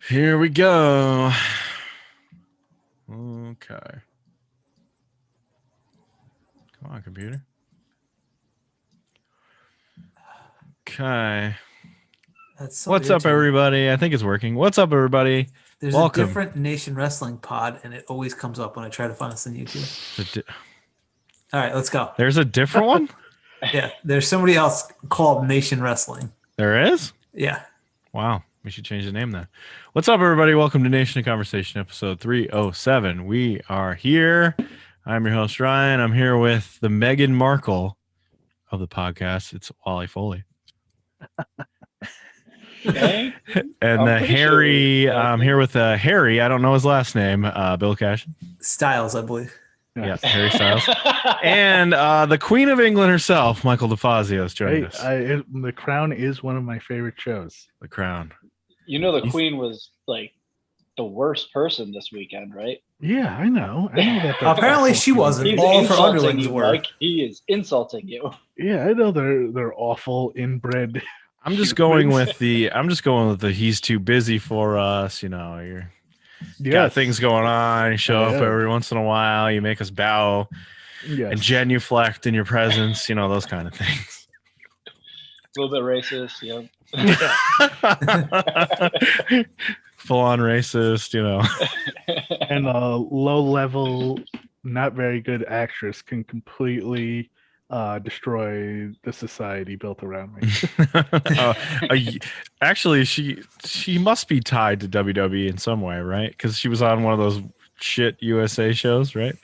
Here we go. Okay. Come on, computer. Okay. That's so What's up, everybody? I think it's working. What's up, everybody? There's Welcome. a different Nation Wrestling pod, and it always comes up when I try to find us on YouTube. All right, let's go. There's a different one? Yeah, there's somebody else called Nation Wrestling. There is? Yeah. Wow. We should change the name then. What's up, everybody? Welcome to Nation of Conversation, episode 307. We are here. I'm your host, Ryan. I'm here with the Meghan Markle of the podcast. It's Wally Foley. Okay. And Harry, I'm here with Harry. I don't know his last name. Bill Cashin. Styles, I believe. Yeah, Harry Styles. And the Queen of England herself, Michael DeFazio, is joining us. The Crown is one of my favorite shows. The Crown. You know the Queen was like the worst person this weekend, right? Yeah, I know that. Apparently she wasn't. He's All of her insulting underlings you, were. Mike. He is insulting you. Yeah, I know they're awful, inbred. I'm just going with the he's too busy for us, you know, you got things going on, you show up every once in a while, you make us bow and genuflect in your presence, you know, those kind of things. A little bit racist, yeah. Full on racist, you know. And a low level, not very good actress can completely destroy the society built around me. Actually, she must be tied to WWE in some way, right? Because she was on one of those shit USA shows, right?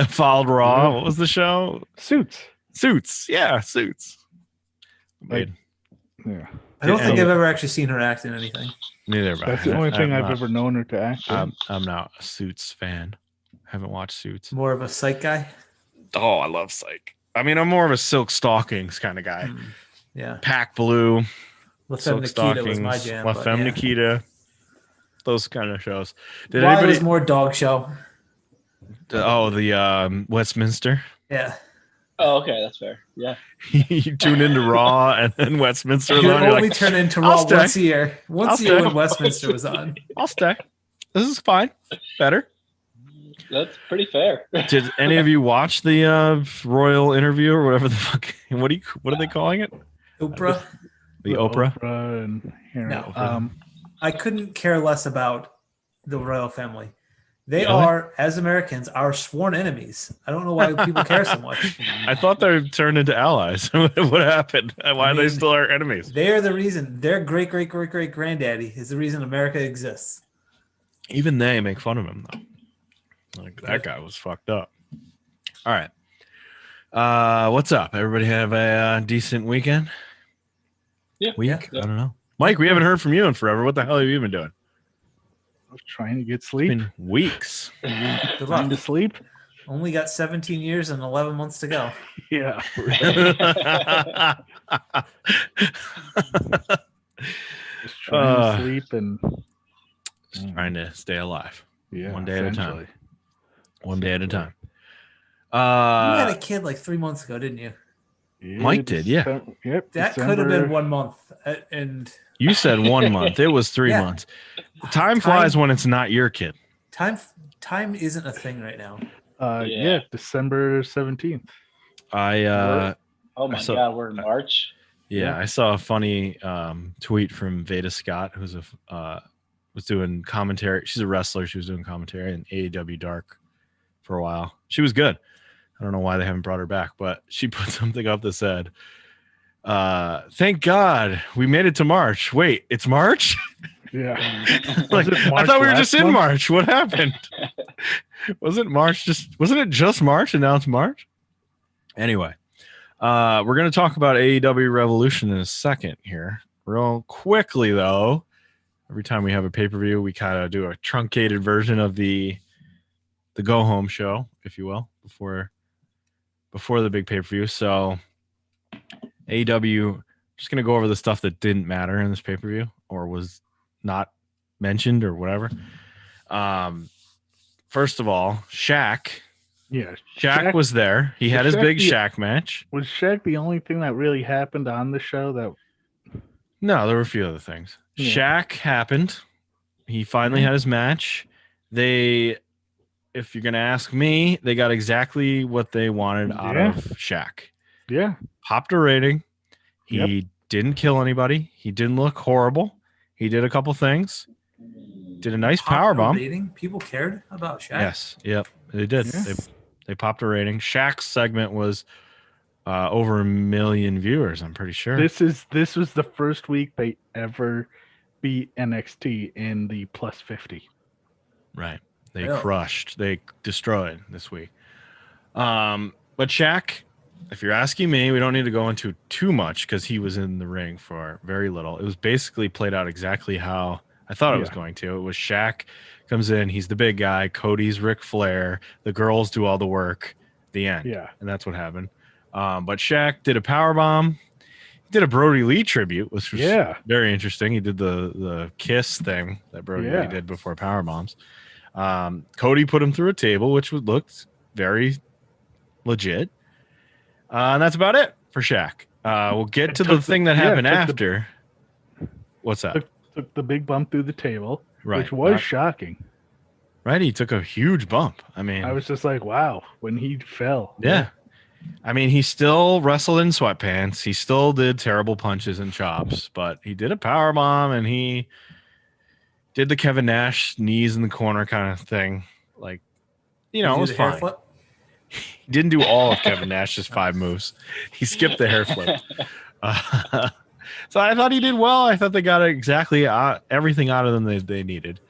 Followed Raw. Yeah. What was the show? Suits. Yeah, Suits. Yeah. I don't think I've ever actually seen her act in anything. Neither. That's the only thing I've ever known her to act in. I'm not a Suits fan. Haven't watched Suits. More of a psych guy. Oh, I love Psych. I mean, I'm more of a Silk Stockings kind of guy. Yeah. Pack Blue. La Femme Nikita was my jam. La Femme Nikita. Those kind of shows. Did anybody was more dog show? The Westminster. Yeah. Oh, okay, that's fair. Yeah. You tune into Raw and then Westminster. You only turn into Raw once a year. Once a year when Westminster was on. I'll stay. This is fine. Better. That's pretty fair. Did any of you watch the royal interview or whatever the fuck? What are they calling it? Oprah. The Oprah. Oprah and Harry. No. I couldn't care less about the royal family. They are, as Americans, our sworn enemies. I don't know why people care so much. I thought they turned into allies. What happened? Why are they still our enemies? They are the reason. Their great granddaddy is the reason America exists. Even they make fun of him though. Like that guy was fucked up. All right. What's up? Everybody have a decent weekend? Yeah. I don't know. Mike, we haven't heard from you in forever. What the hell have you been doing? I was trying to get sleep. It's been weeks. Trying to sleep. Only got 17 years and 11 months to go. Yeah. Just trying to sleep and just trying to stay alive. Yeah. One day at a time. One day at a time. You had a kid like 3 months ago, didn't you? Yeah, Mike did, yeah. Yep. That could have been 1 month. And you said 1 month. It was 3 months. Time flies when it's not your kid. Time isn't a thing right now. Yeah, December 17th. Oh my God, we're in March. Yeah, I saw a funny tweet from Veda Scott, who's was doing commentary. She's a wrestler. She was doing commentary in AEW Dark for a while. She was good. I don't know why they haven't brought her back, but she put something up that said, thank God we made it to March. Wait, it's March? Yeah. Like, I thought we were just in March. What happened? Wasn't it just March and now it's March? Anyway, we're going to talk about AEW Revolution in a second here. Real quickly, though, every time we have a pay-per-view, we kind of do a truncated version of the go-home show, if you will, before the big pay-per-view. So AEW, just going to go over the stuff that didn't matter in this pay-per-view or was not mentioned or whatever. First of all, Shaq. Yeah. Shaq was there. He had his big Shaq match. Was Shaq the only thing that really happened on the show? No, there were a few other things. Yeah. Shaq happened. He finally had his match. If you're gonna ask me, they got exactly what they wanted out of Shaq. Yeah. Popped a rating. He didn't kill anybody. He didn't look horrible. He did a couple things. Did a nice power bomb. People cared about Shaq. Yes. Yep. They did. Yeah. They popped a rating. Shaq's segment was over 1 million viewers, I'm pretty sure. This was the first week they ever beat NXT in the plus 50. Right. They crushed. They destroyed this week. But Shaq, if you're asking me, we don't need to go into too much because he was in the ring for very little. It was basically played out exactly how I thought it was going to. It was Shaq comes in. He's the big guy. Cody's Ric Flair. The girls do all the work. The end. Yeah. And that's what happened. But Shaq did a power bomb. He did a Brody Lee tribute, which was very interesting. He did the kiss thing that Brody Lee did before power bombs. Cody put him through a table, which looked very legit. And that's about it for Shaq. We'll get to the thing that happened after. What's that? Took the big bump through the table, which was shocking. Right? He took a huge bump. I mean, I was just like, wow, when he fell. Yeah. I mean, he still wrestled in sweatpants. He still did terrible punches and chops, but he did a power bomb and he did the Kevin Nash knees in the corner kind of thing. Like, it was fine. He didn't do all of Kevin Nash's 5 moves. He skipped the hair flip. So I thought he did well. I thought they got exactly everything out of them they needed.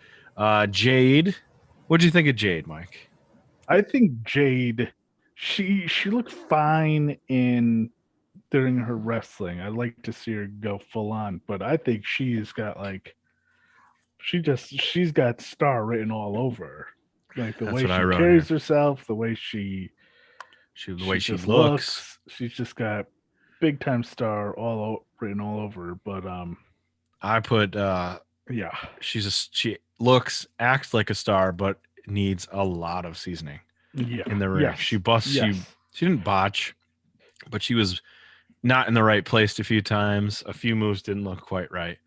Jade, what do you think of Jade, Mike? I think Jade, she looked fine during her wrestling. I'd like to see her go full on, but I think she's got she's got star written all over her. Like the way she carries herself, the way she looks. She's just got big time star written all over her. But I put she acts like a star, but needs a lot of seasoning. In the ring. Yes. She busts. She didn't botch, but she was not in the right place a few times. A few moves didn't look quite right.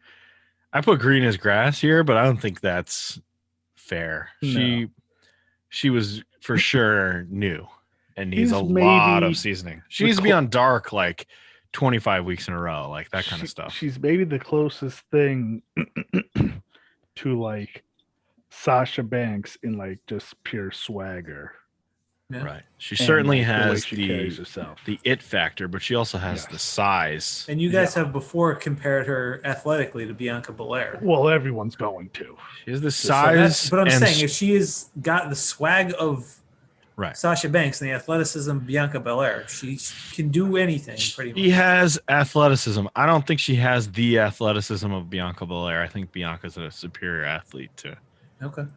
I put green as grass here, but I don't think that's fair. No. She was for sure new and needs a lot of seasoning. She needs to be on dark like 25 weeks in a row, like that kind of stuff. She's maybe the closest thing to like Sasha Banks in like just pure swagger. Yeah. Right. She certainly has the it factor, but she also has the size. And you guys have before compared her athletically to Bianca Belair. Well, everyone's going to. She has the size. But I'm saying if she has got the swag of Sasha Banks and the athleticism of Bianca Belair, she can do anything pretty much. She has athleticism. I don't think she has the athleticism of Bianca Belair. I think Bianca's a superior athlete to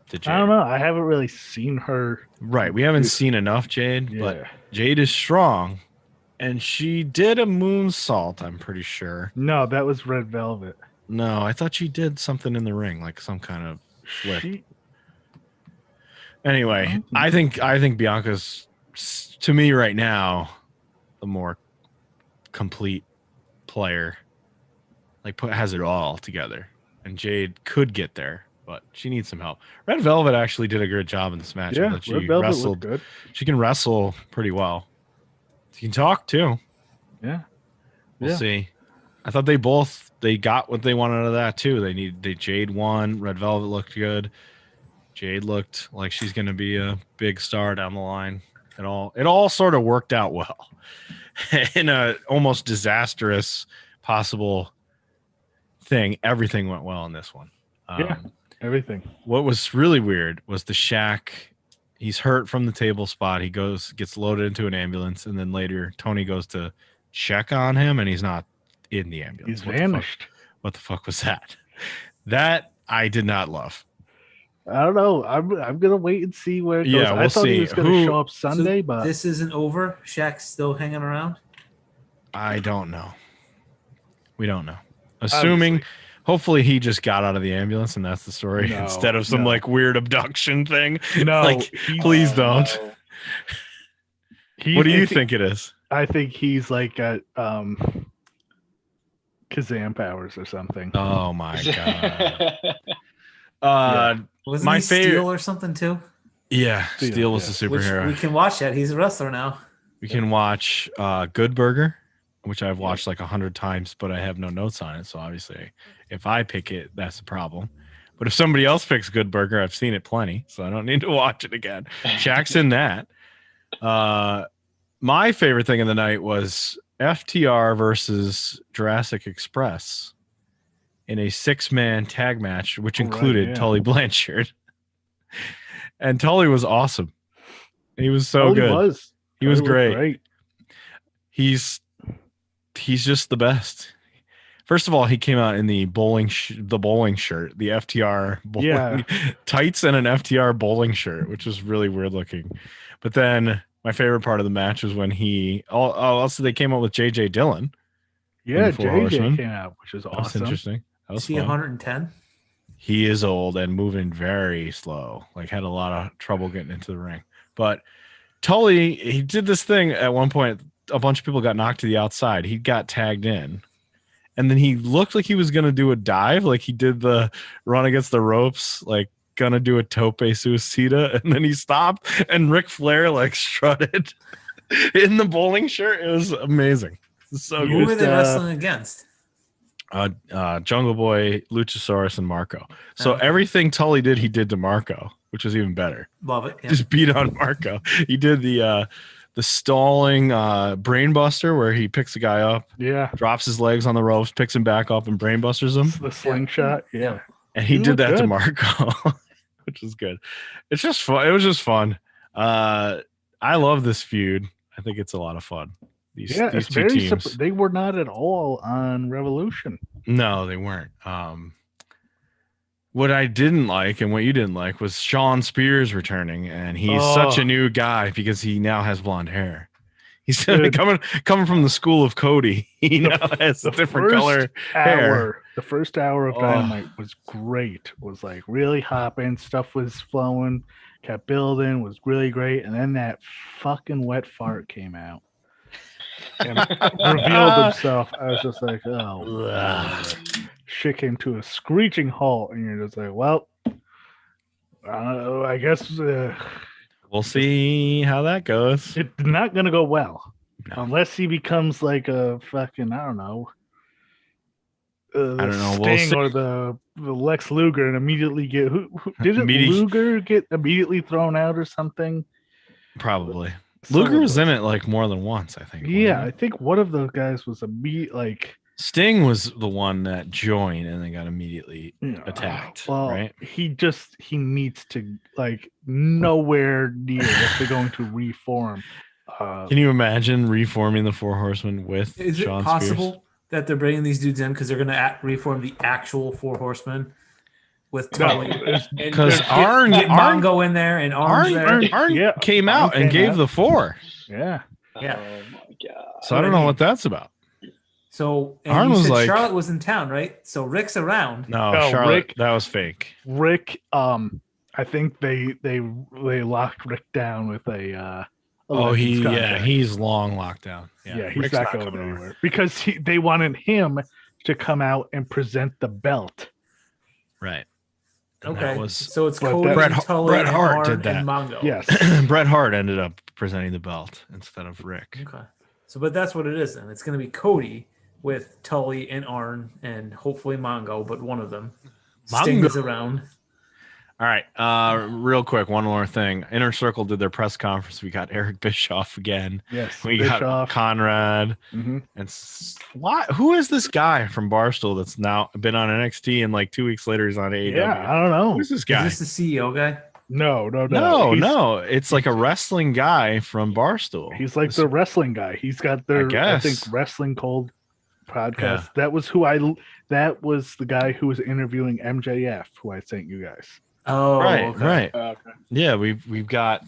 Jade. I don't know. I haven't really seen her. Right. We haven't seen enough Jade, but Jade is strong. And she did a moonsault, I'm pretty sure. No, that was Red Velvet. No, I thought she did something in the ring, like some kind of flip. Anyway, I think Bianca's, to me right now, the more complete player. Like has it all together. And Jade could get there. But she needs some help. Red Velvet actually did a good job in this match. Yeah, Red Velvet looked good. She can wrestle pretty well. She can talk too. Yeah. We'll see. I thought they got what they wanted out of that too. Jade won. Red Velvet looked good. Jade looked like she's going to be a big star down the line. It all sort of worked out well in a almost disastrous possible thing. Everything went well in this one. Everything. What was really weird was the Shaq. He's hurt from the table spot. He gets loaded into an ambulance, and then later Tony goes to check on him, and he's not in the ambulance. He's vanished. What the fuck was that? That I did not love. I don't know. I'm gonna wait and see where it goes. Yeah, I thought he was gonna show up Sunday, but this isn't over. Shaq's still hanging around. I don't know. We don't know. Assuming. Hopefully he just got out of the ambulance and that's the story instead of some like weird abduction thing. No, like, please don't. What do you think it is? I think he's like got Kazam powers or something. Oh my god. Wasn't my he favorite- Steel or something too? Yeah, Steel, Steel was the Which superhero. we can watch that. He's a wrestler now. We can watch Good Burger, which I've watched like 100 times, but I have no notes on it. So obviously, if I pick it, that's the problem. But if somebody else picks Good Burger, I've seen it plenty, so I don't need to watch it again. Shaq's in that. My favorite thing of the night was FTR versus Jurassic Express in a 6-man tag match, which included Tully Blanchard. And Tully was awesome. He was so good. He was great. He's just the best. First of all, he came out in the bowling shirt, the FTR bowling tights, and an FTR bowling shirt, which was really weird looking. But then my favorite part of the match was when also they came out with JJ Dillon. Yeah, JJ came out, which is awesome. That's interesting. That was Is he 110? He is old and moving very slow. Like had a lot of trouble getting into the ring. But Tully, he did this thing at one point. A bunch of people got knocked to the outside. He got tagged in. And then he looked like he was going to do a dive. Like he did the run against the ropes, like going to do a tope suicida. And then he stopped and Ric Flair like strutted in the bowling shirt. It was amazing. So who were they wrestling against? Jungle Boy, Luchasaurus, and Marco. So everything Tully did, he did to Marco, which was even better. Love it. Yeah. Just beat on Marco. He did the stalling brainbuster where he picks a guy up, drops his legs on the ropes, picks him back up, and brainbusters him. The slingshot, and he did that to Marco, which was good. It's just fun. It was just fun. I love this feud. I think it's a lot of fun. These two teams. They were not at all on Revolution. No, they weren't. What I didn't like and what you didn't like was Shawn Spears returning, and he's such a new guy because he now has blonde hair. He's coming from the school of Cody. He now has a different color hair. The first hour of Dynamite was great. Was like really hopping. Stuff was flowing. Kept building. Was really great. And then that fucking wet fart came out and revealed himself. I was just like, shit came to a screeching halt, and you're just like, well, I guess we'll see how that goes. It's not gonna go well unless he becomes like a fucking I don't know, Sting or the Lex Luger and immediately get Luger get immediately thrown out or something? Probably. Luger was in it like more than once, I think. Yeah, I think one of those guys was Sting was the one that joined and then got immediately attacked. Well, right? He needs to like nowhere near if they're going to reform. Can you imagine reforming the Four Horsemen with Is Shawn it possible Spears? that they're bringing these dudes in because they're going to reform the actual Four Horsemen with Tully? Because Arn Mongo in there and Arn came out and gave the 4. Yeah. Yeah. Oh my god. So I don't know what that's about. So Arn you was said like, Charlotte was in town, right? So Rick's around. No, Charlotte, that was fake. Rick, I think they locked Rick down with a he's long locked down. Yeah, he's not going anywhere because they wanted him to come out and present the belt. Right. And okay. So it's Cody, Tully, Bret Hart Arn, did that. And Mongo. Yes. Bret Hart ended up presenting the belt instead of Rick. Okay. So, but that's what it is then. It's going to be Cody with Tully and Arn and hopefully Mongo, but one of them. Sting is around. All right. Real quick, one more thing. Inner Circle did their press conference. We got Eric Bischoff again. Yes. We got Conrad. Mm-hmm. And who is this guy from Barstool that's now been on NXT and like 2 weeks later he's on AEW? Yeah, I don't know. Who's this guy? Is this the CEO guy? No. No. It's like a wrestling guy from Barstool. He's like the wrestling guy. He's got their, I think, Wrestling Cold podcast. Yeah. That was the guy who was interviewing MJF, who I sent you guys. Oh, right. Okay. Yeah, we've got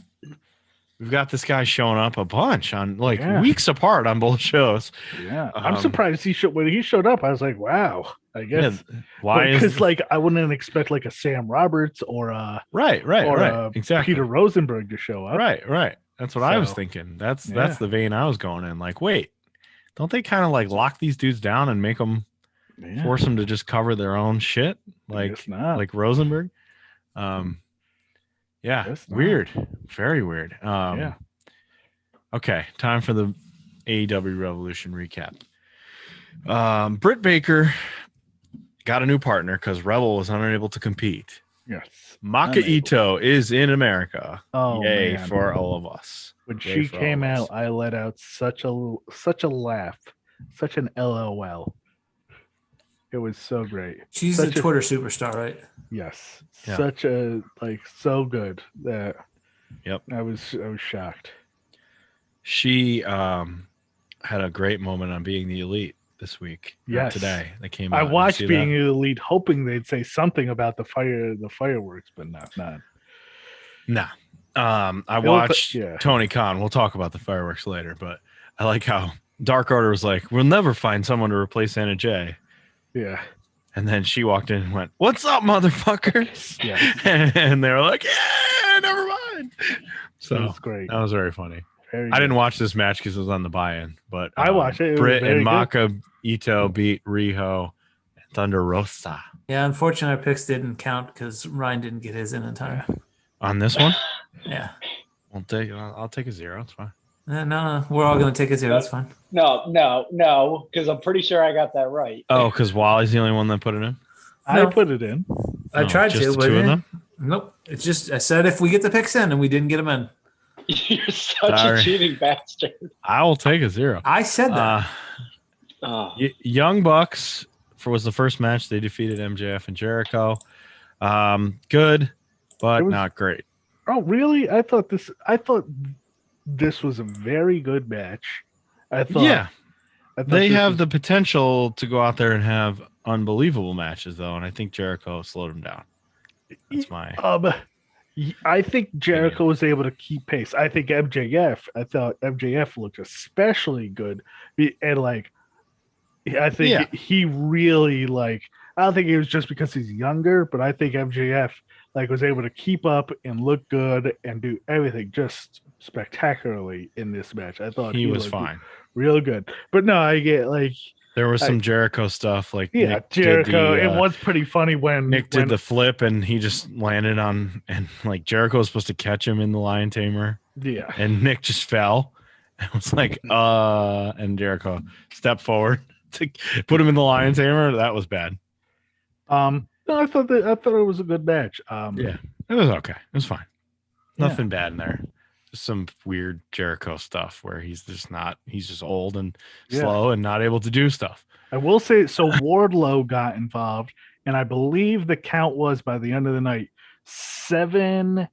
this guy showing up a bunch on weeks apart on both shows. Yeah, I'm surprised when he showed up. I was like, wow. I guess why? Because I wouldn't expect like a Sam Roberts or a exactly Peter Rosenberg to show up. Right. That's what I was thinking. That's the vein I was going in. Like, wait, don't they kind of like lock these dudes down and make them force them to just cover their own shit like Rosenberg? Yeah, Guess not. weird, very weird. Yeah. Okay, time for the AEW Revolution recap. Brit Baker got a new partner because Rebel was unable to compete. Yes. Maka Unable. Ito is in America. Oh, Yay man. for all of us. When Yay she for all came of us. out, I let out such a laugh, such an LOL. It was so great. She's Such a Twitter superstar, right? Yes, Yeah. such a so good that. Yep. I was shocked. She had a great moment on Being the Elite this week. Yes. Today that came out. I Did you watched see Being that? the Elite, hoping they'd say something about the fireworks, but not. Nah. I It was- watched yeah. Tony Khan. We'll talk about the fireworks later, but I like how Dark Order was like, we'll never find someone to replace Anna Jay. Yeah. And then she walked in and went, "What's up, motherfuckers?" Yes. And they were like, "Yeah, never mind." So It was great. that was very funny. Very I didn't good. watch this match because it was on the buy-in, but I watched it. It was Britt very and good. Maka Ito beat Riho and Thunder Rosa Yeah, unfortunately, our picks didn't count because Ryan didn't get his in time. on this one. Yeah. I'll take a 0. It's fine. No, we're all going to take a 0. That's fine. No, because I'm pretty sure I got that right. Oh, because Wally's the only one that put it in. I No. put it in. I tried just to, the but two of them. nope. It's just I said if we get the picks in, and we didn't get them in. You're such Sorry. a cheating bastard. I will take a 0. I said that. Oh. Young Bucks was the first match. They defeated MJF and Jericho. Good, but It was- not great. Oh, really? I thought this was a very good match. I thought They this have was- the potential to go out there and have unbelievable matches, though, and I think Jericho slowed them down. That's my I think Jericho was able to keep pace. I thought MJF looked especially good. And I think he really I don't think it was just because he's younger, but I think MJF was able to keep up and look good and do everything just spectacularly in this match. I thought he was looked fine. real good. But no, I get There was some Jericho stuff, like Nick Jericho. Did the, it was pretty funny when Nick did the flip and he just landed on, and Jericho was supposed to catch him in the Lion Tamer, and Nick just fell. It was and Jericho stepped forward to put him in the Lion Tamer. That was bad. No, I thought it was a good match. It was okay. It was fine. Yeah. Nothing bad in there. Just some weird Jericho stuff where he's just old and slow and not able to do stuff. I will say, so Wardlow got involved, and I believe the count was by the end of the night 7.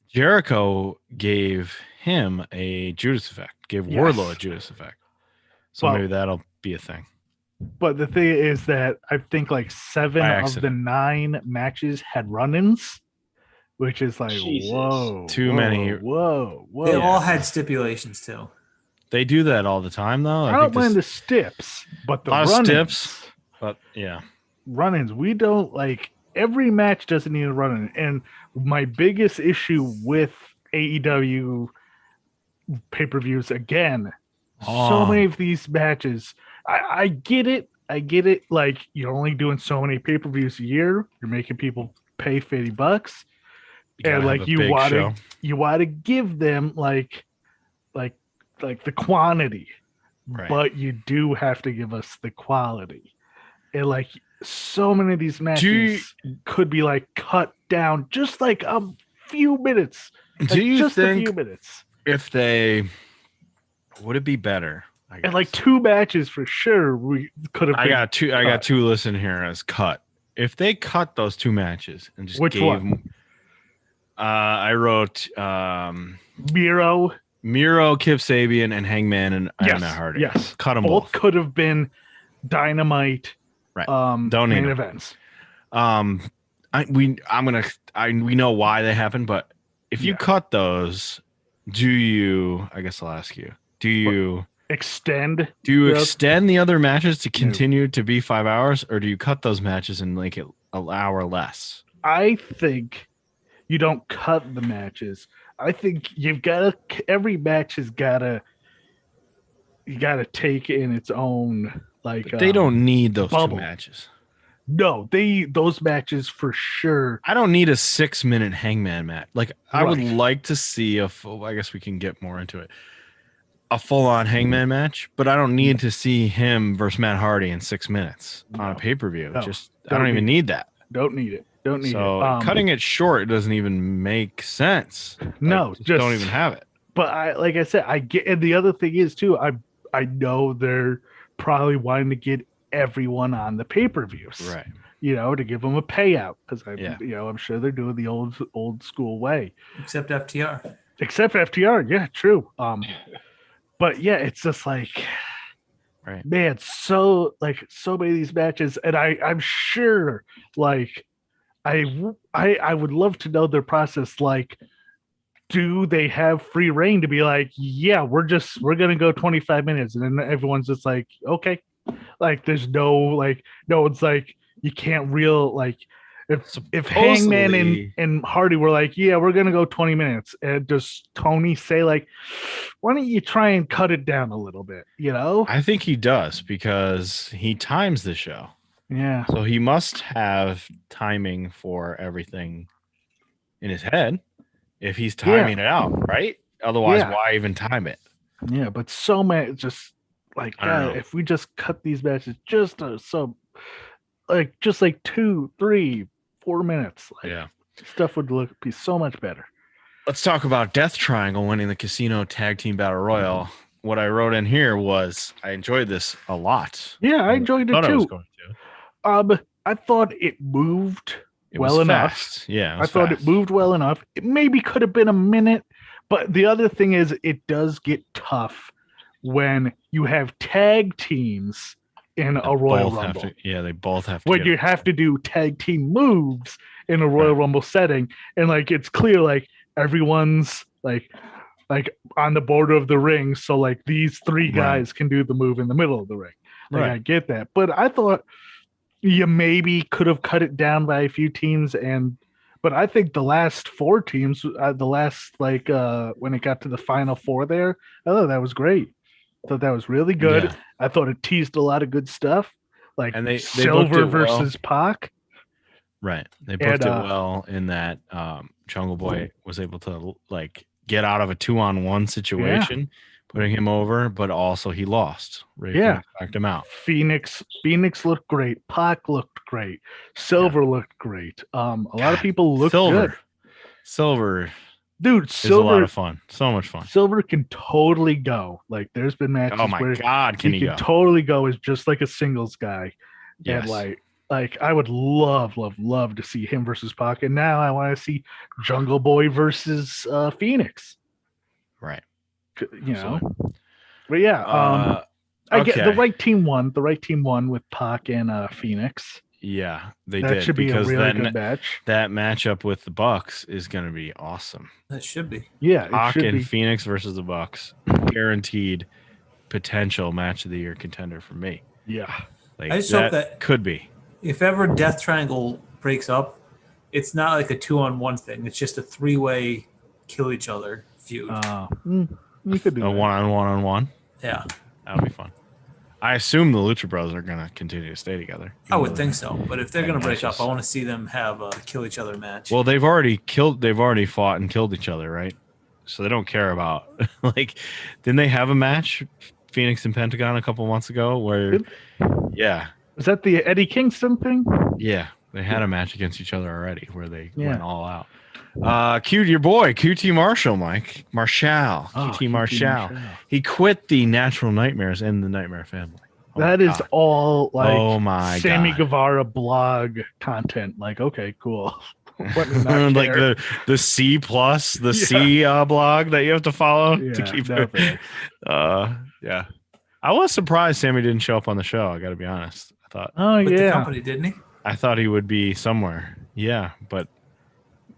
Jericho gave him a Judas effect, gave Wardlow a Judas effect. So maybe that'll be a thing. But the thing is that I think 7 of the 9 matches had run-ins, which is Jesus. Whoa. They all had stipulations too. They do that all the time, though. I don't mind the stips, but the run-ins. But yeah, run-ins. We don't every match doesn't need a run-in. And my biggest issue with AEW pay-per-views again, so many of these matches. I get it. You're only doing so many pay-per-views a year. You're making people pay $50, and you want to give them the quantity, right. But you do have to give us the quality. And so many of these matches could be cut down just a few minutes. Do you just think a few minutes? If they would it be better? And 2 matches for sure we could have. I got 2 listed here as cut. If they cut those 2 matches and just which gave one? I wrote Miro, Kip Sabian, and Hangman and Matt Hardy. Yes, cut them both both. Could have been Dynamite. Right. Don't main events. We know why they happen, but if you cut those, do you? I guess I'll ask you. Do you extend? Do you extend the other matches to continue to be 5 hours, or do you cut those matches and make it an hour less? I think you don't cut the matches. I think every match has gotta take in its own But they don't need those bubble. 2 matches. No, those matches for sure. I don't need a 6-minute Hangman match. Like I would Right. like to see a full. I guess we can get more into it. A full-on Hangman match, but I don't need to see him versus Matt Hardy in 6 minutes on a pay-per-view. No. Just I don't even need that. Don't need it. Don't need So it. cutting it short doesn't even make sense. No, Like, just don't even have it. But like I said, I get, and the other thing is too, I know they're probably wanting to get everyone on the pay-per-views, Right. You know, to give them a payout because Yeah. you know, I'm sure they're doing the old school way. Except FTR. Except FTR, yeah, true. But yeah, it's just like, Right. man, so many of these matches, and I'm sure like I would love to know their process. Like, do they have free reign to be like, yeah, we're gonna go 25 minutes, and then everyone's just like, okay, like there's no one's like, you can't like if Hangman and Hardy were like, yeah, we're gonna go 20 minutes, and does Tony say like, why don't you try and cut it down a little bit, you know? I think he does because he times the show. Yeah. So he must have timing for everything in his head if he's timing it out, right? Otherwise, why even time it? Yeah, but so many, just like, God, if we just cut these matches just just like 2, 3, 4 minutes, like stuff would be so much better. Let's talk about Death Triangle winning the Casino Tag Team Battle Royal. What I wrote in here was I enjoyed this a lot. Yeah, I enjoyed it too. I was going to. I thought it moved well enough. Yeah, I thought it moved well enough. It maybe could have been a minute, but the other thing is it does get tough when you have tag teams in a Royal Rumble. They both have to. When you have to do tag team moves in a Royal Rumble setting, and like it's clear, like everyone's like on the border of the ring, so like these three guys can do the move in the middle of the ring. Like I get that, but I thought you maybe could have cut it down by a few teams, but I think the last 4 teams, when it got to the final 4 there, I thought that was great. I thought that was really good. Yeah. I thought it teased a lot of good stuff, like they Silver versus Pac. Right, they booked it well in that Jungle Boy was able to like get out of a 2-on-1 situation, putting him over, but also he lost. Knocked him out. Phoenix looked great. Pac looked great. Silver looked great. A lot of people looked good. Silver. Dude, Silver is a lot of fun. So much fun. Silver can totally go. Like, there's been matches where can he can totally go as just like a singles guy. Yes. And like I would love to see him versus Pac. And now I want to see Jungle Boy versus Phoenix. Right. You know. But yeah, I get the right team won. The right team won with Pac and Phoenix. Yeah, they did. That should be a really good match. That matchup with the Bucks is going to be awesome. That should be. Yeah, Pac and Phoenix versus the Bucks, guaranteed potential match of the year contender for me. Yeah, I just hope that could be. If ever Death Triangle breaks up, it's not like a 2-on-1 thing. It's just a 3-way kill each other feud. You could do a 1-on-1. Yeah, that'll be fun. I assume the Lucha Bros are going to continue to stay together. I would think so, but if they're going to break up, I want to see them have a kill each other match. Well, they've already fought and killed each other, right? So they don't care about like. Didn't they have a match, Phoenix and Pentagon, a couple months ago? Where, was that the Eddie Kingston thing? Yeah, they had a match against each other already, where they went all out. Your boy QT Marshall, Mike Marshall, QT Marshall. He quit the Natural Nightmares and the Nightmare Family. That is all like Sammy God. Guevara blog content. Like, okay, cool. Like the C+, C blog that you have to follow to keep it. I was surprised Sammy didn't show up on the show. I got to be honest. I thought, the company, didn't he? I thought he would be somewhere. Yeah, but.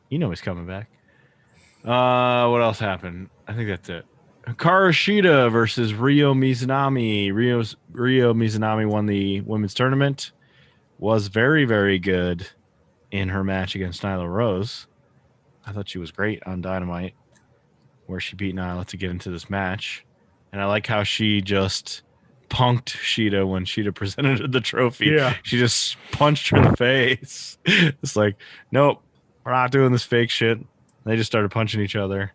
He's coming back. What else happened? I think that's it. Hikaru Shida versus Ryo Mizunami. Ryo Mizunami won the women's tournament. Was very, very good in her match against Nyla Rose. I thought she was great on Dynamite, where she beat Nyla to get into this match. And I like how she just punked Sheeta when Sheeta presented her the trophy. Yeah. She just punched her in the face. It's like, nope, we're not doing this fake shit. They just started punching each other.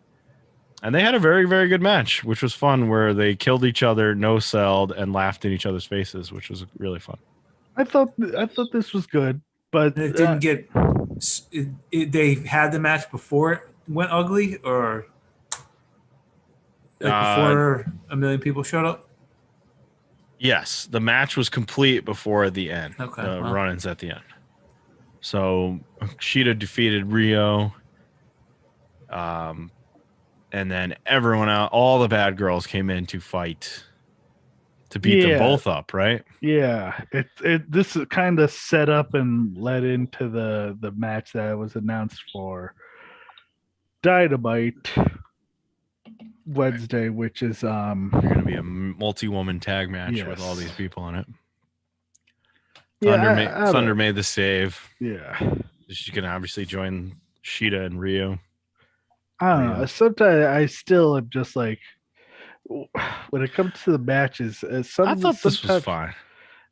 And they had a very, very good match, which was fun, where they killed each other, no-selled, and laughed in each other's faces, which was really fun. I thought this was good, but it didn't get. They had the match before it went ugly, or before a million people showed up. Yes, the match was complete before the end. Okay, The run-ins at the end. So Sheeta defeated Rio. And then everyone out, all the bad girls came in to fight to beat them both up, right? Yeah. This kind of set up and led into the match that was announced for Dynamite Wednesday, which is You're gonna be a multi-woman tag match with all these people in it. Thunder made the save. Yeah. She's gonna obviously join Sheeta and Rio. I don't know. Sometimes I still am just like, when it comes to the matches, I thought this was fine.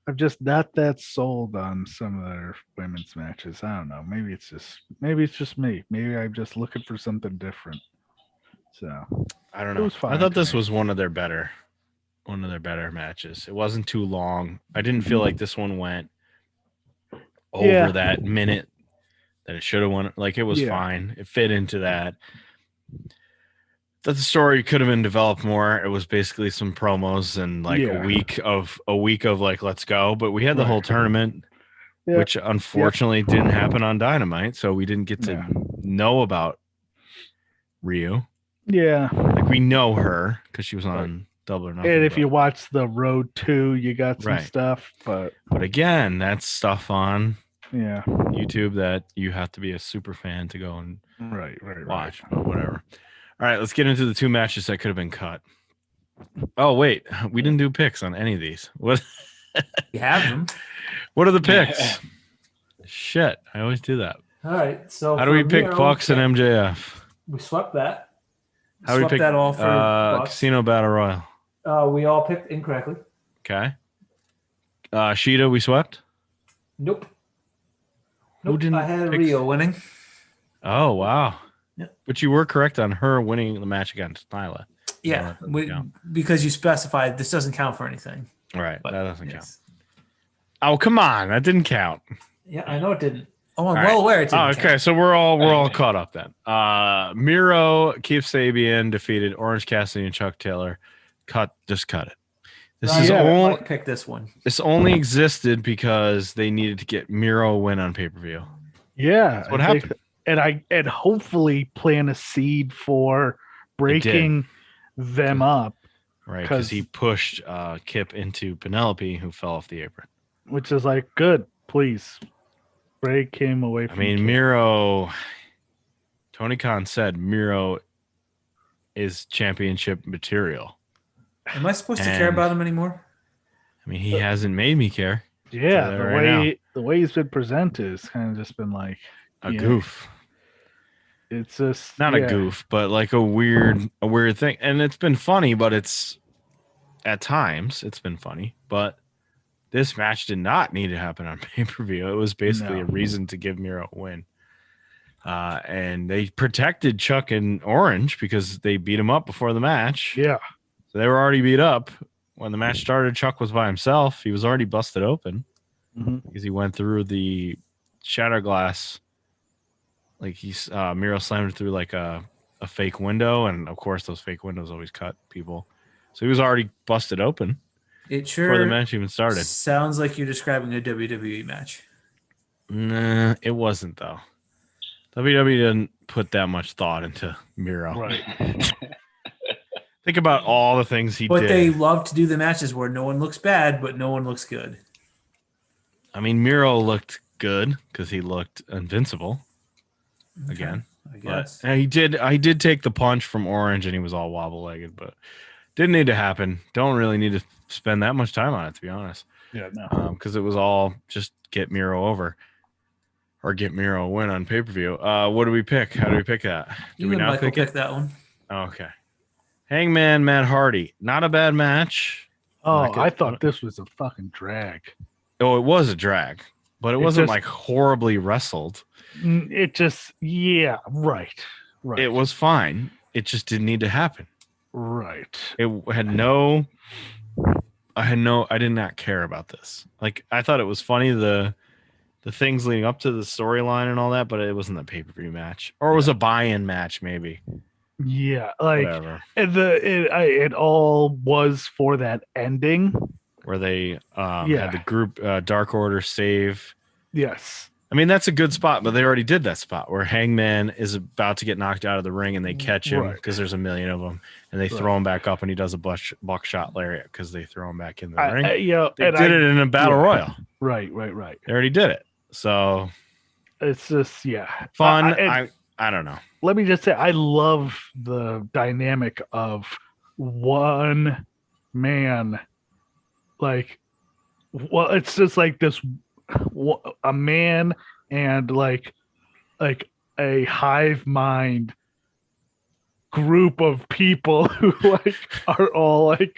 I'm just not that sold on some of their women's matches. I don't know. Maybe it's just me. Maybe I'm just looking for something different. So I don't know. It was fine I thought this was one of their better matches. It wasn't too long. I didn't feel like this one went over that minute that it should have won. Like, it was fine. It fit into that. That the story could have been developed more. It was basically some promos and like a week of like, let's go. But we had the whole tournament, which unfortunately didn't happen on Dynamite, so we didn't get to know about Rio. Yeah, like we know her because she was on Double or Nothing. And if you watch the Road 2, you got some stuff. But again, that's stuff on Yeah. YouTube that you have to be a super fan to go and watch. But whatever. All right, let's get into the two matches that could have been cut. Oh, wait. We didn't do picks on any of these. What? You have them. What are the picks? Shit, I always do that. All right. So how do we pick Bucks and MJF? We swept that. How do we pick that all for Bucks. Casino Battle Royal? We all picked incorrectly. Okay. Sheeta, we swept? Nope. Who didn't I had pick... Rio winning. Oh, wow. Yeah. But you were correct on her winning the match against Nyla. Yeah, because you specified this doesn't count for anything. Right, but that doesn't count. Oh, come on. That didn't count. Yeah, I know it didn't. Oh, I'm well aware it didn't okay, count. So we're all caught up then. Miro, Keith Sabian defeated Orange Cassidy and Chuck Taylor. Just cut it. This is only pick this one. This only existed because they needed to get Miro a win on pay-per-view. Yeah. That's what happened. And hopefully plant a seed for breaking them up. Right, because he pushed Kip into Penelope, who fell off the apron. Which is like, good, please. Break him away from Kip. Miro, Tony Khan said Miro is championship material. Am I supposed to care about him anymore? I mean, he hasn't made me care. Yeah, the way he's been presented has kind of just been like a goof. It's just not a goof, but like a weird thing. And it's been funny, but at times it's been funny. But this match did not need to happen on pay-per-view. It was basically a reason to give Miro a win. And they protected Chuck and Orange because they beat him up before the match. Yeah. So they were already beat up. When the match started, Chuck was by himself. He was already busted open because he went through the shatter glass. Like Miro slammed through like a fake window. And of course, those fake windows always cut people. So he was already busted open. It sure before the match even started. Sounds like you're describing a WWE match. Nah, it wasn't though. WWE didn't put that much thought into Miro. Right. Think about all the things he did. But they love to do the matches where no one looks bad, but no one looks good. I mean, Miro looked good because he looked invincible again. I guess. But, he did take the punch from Orange, and he was all wobble-legged, but didn't need to happen. Don't really need to spend that much time on it, to be honest. Yeah, no. Because it was all just get Miro over or get Miro a win on pay-per-view. What do we pick? How do we pick that? Do we not pick that one? Okay. Hangman, Matt Hardy. Not a bad match. Oh, I thought this was a fucking drag. Oh, it was a drag, but it wasn't like horribly wrestled. It just, yeah, right. It was fine. It just didn't need to happen. Right. It had I did not care about this. Like, I thought it was funny, the things leading up to the storyline and all that, but it wasn't a pay-per-view match, or it was a buy-in match, maybe. Yeah, like whatever. It all was for that ending Where they had the group Dark Order save. Yes. I mean, that's a good spot, but they already did that spot where Hangman is about to get knocked out of the ring and they catch him because there's a million of them, and they throw him back up and he does a buckshot lariat because they throw him back in the ring. They did it in a battle royal. Right. They already did it. So it's just, fun. I don't know. Let me just say, I love the dynamic of one man. Like, well, it's just like this, a man and like a hive mind group of people who like are all like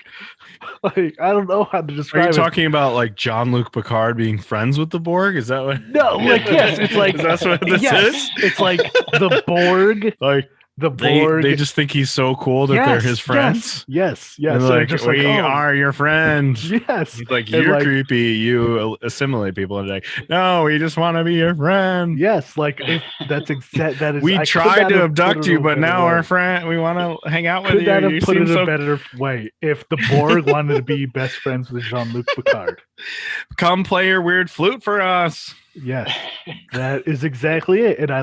I don't know how to describe it. Are you talking about like Jean-Luc Picard being friends with the Borg? Is that what? No, like, yes, it's like that's what this is. It's like the Borg. Like the Borg. They just think he's so cool that they're his friends. Yes. And So like, just we are your friends. Yes. He's like, you're like, creepy. You assimilate people, and like, no, we just want to be your friend. Yes, like that's exact. That is. We tried to abduct you, but now our friend. We want to hang out with you. Could that have put it a better way if the Borg wanted to be best friends with Jean-Luc Picard? Come play your weird flute for us. Yes, that is exactly it, and I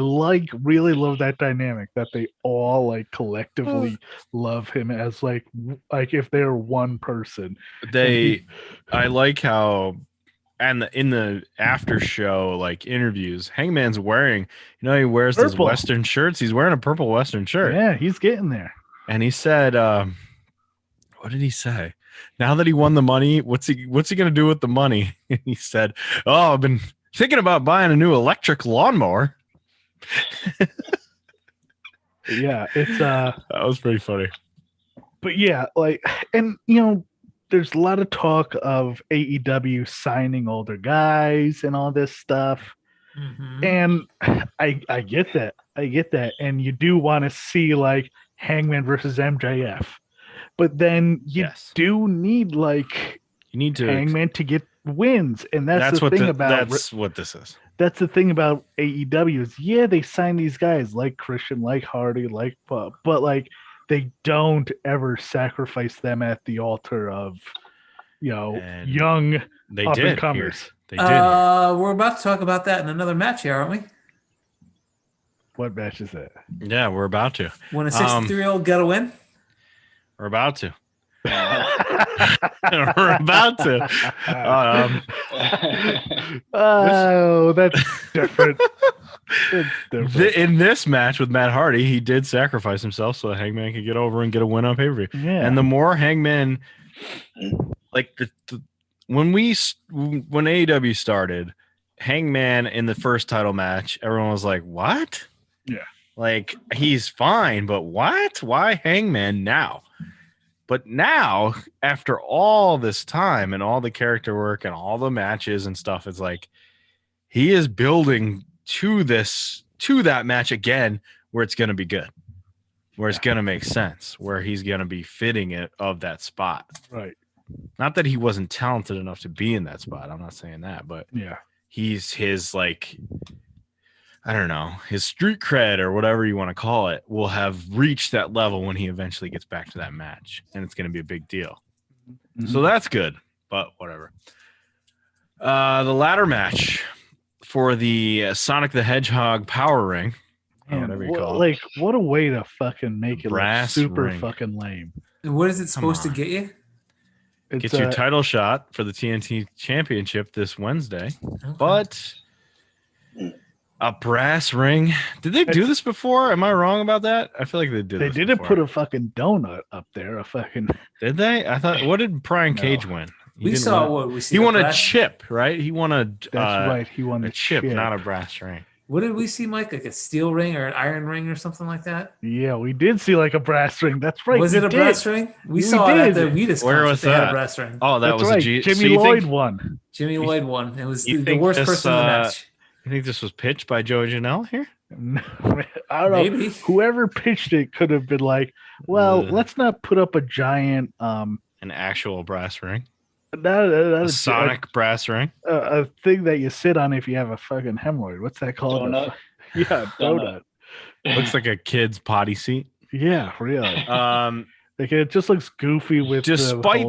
really love that dynamic that they all like collectively love him as like if they're one person. I like how, and in the after show like interviews, Hangman's wearing, he wears these Western shirts. He's wearing a purple Western shirt. Yeah, he's getting there. And he said, what did he say? Now that he won the money, what's he gonna do with the money? And he said, "Oh, I've been thinking about buying a new electric lawnmower." Yeah, it's that was pretty funny. But yeah, like, and there's a lot of talk of AEW signing older guys and all this stuff. Mm-hmm. And I get that. And you do want to see like Hangman versus MJF. But then you do need Hangman to get wins, and that's the thing about that's what this is. That's the thing about AEW is they sign these guys like Christian, like Hardy, like but like they don't ever sacrifice them at the altar of young up and comers. They did. We're about to talk about that in another match here, aren't we? What match is that? Yeah, we're about to. When a 63-year-old got a win. We're about to. We're about to. That's different. In this match with Matt Hardy, he did sacrifice himself so Hangman could get over and get a win on pay-per-view. Yeah. And the more Hangman, like when AEW started, Hangman in the first title match, everyone was like, "What?" Yeah. Like, he's fine, but what? Why Hangman now? But now, after all this time and all the character work and all the matches and stuff, it's like he is building to that match again where it's going to be good, where it's going to make sense, where he's going to be fitting it of that spot. Right. Not that he wasn't talented enough to be in that spot. I'm not saying that, but he's his like, I don't know, his street cred or whatever you want to call it will have reached that level when he eventually gets back to that match, and it's going to be a big deal. Mm-hmm. So that's good, but whatever. The ladder match for the Sonic the Hedgehog power ring, or whatever you call it. Like, what a way to fucking make it look super ring. Fucking lame. And what is it supposed to get you? Get your title shot for the TNT Championship this Wednesday, but a brass ring. Did they do this before? Am I wrong about that? I feel like they did. They didn't put a fucking donut up there. Did they? I thought. What did Brian Cage win? We saw what we see. He won a chip, right? He won a. That's right. He won a chip, not a brass ring. What did we see, Mike? Like a steel ring or an iron ring or something like that? Yeah, we did see like a brass ring. That's right. Was it a brass ring? We saw it at the Wheatus Where concert. was They had a that? brass ring. Oh, that That's was right. a G. Jimmy Lloyd won. Jimmy Lloyd won. It was You the think worst this, person in the match. You think this was pitched by Joey Janela here? I don't know. Maybe. Whoever pitched it could have been like, well, let's not put up a giant an actual brass ring. a Sonic brass ring. A thing that you sit on if you have a fucking hemorrhoid. What's that called? Donut? Yeah, donut. Looks like a kid's potty seat. Yeah, really. Like it just looks goofy with despite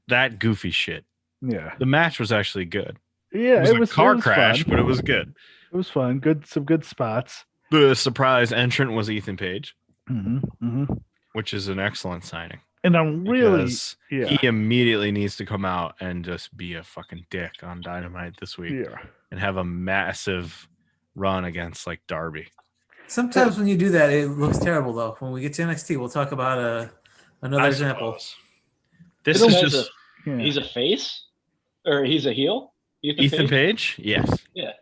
that goofy shit. Yeah. The match was actually good. Yeah, it was a car crash, fun. but it was good. It was fun. Some good spots. The surprise entrant was Ethan Page, Mm-hmm. which is an excellent signing. And I'm really, he immediately needs to come out and just be a fucking dick on Dynamite this week and have a massive run against like Darby. Sometimes when you do that, it looks terrible though. When we get to NXT, we'll talk about another example. This is just he's a face or he's a heel. Ethan Page? Yes. Yeah.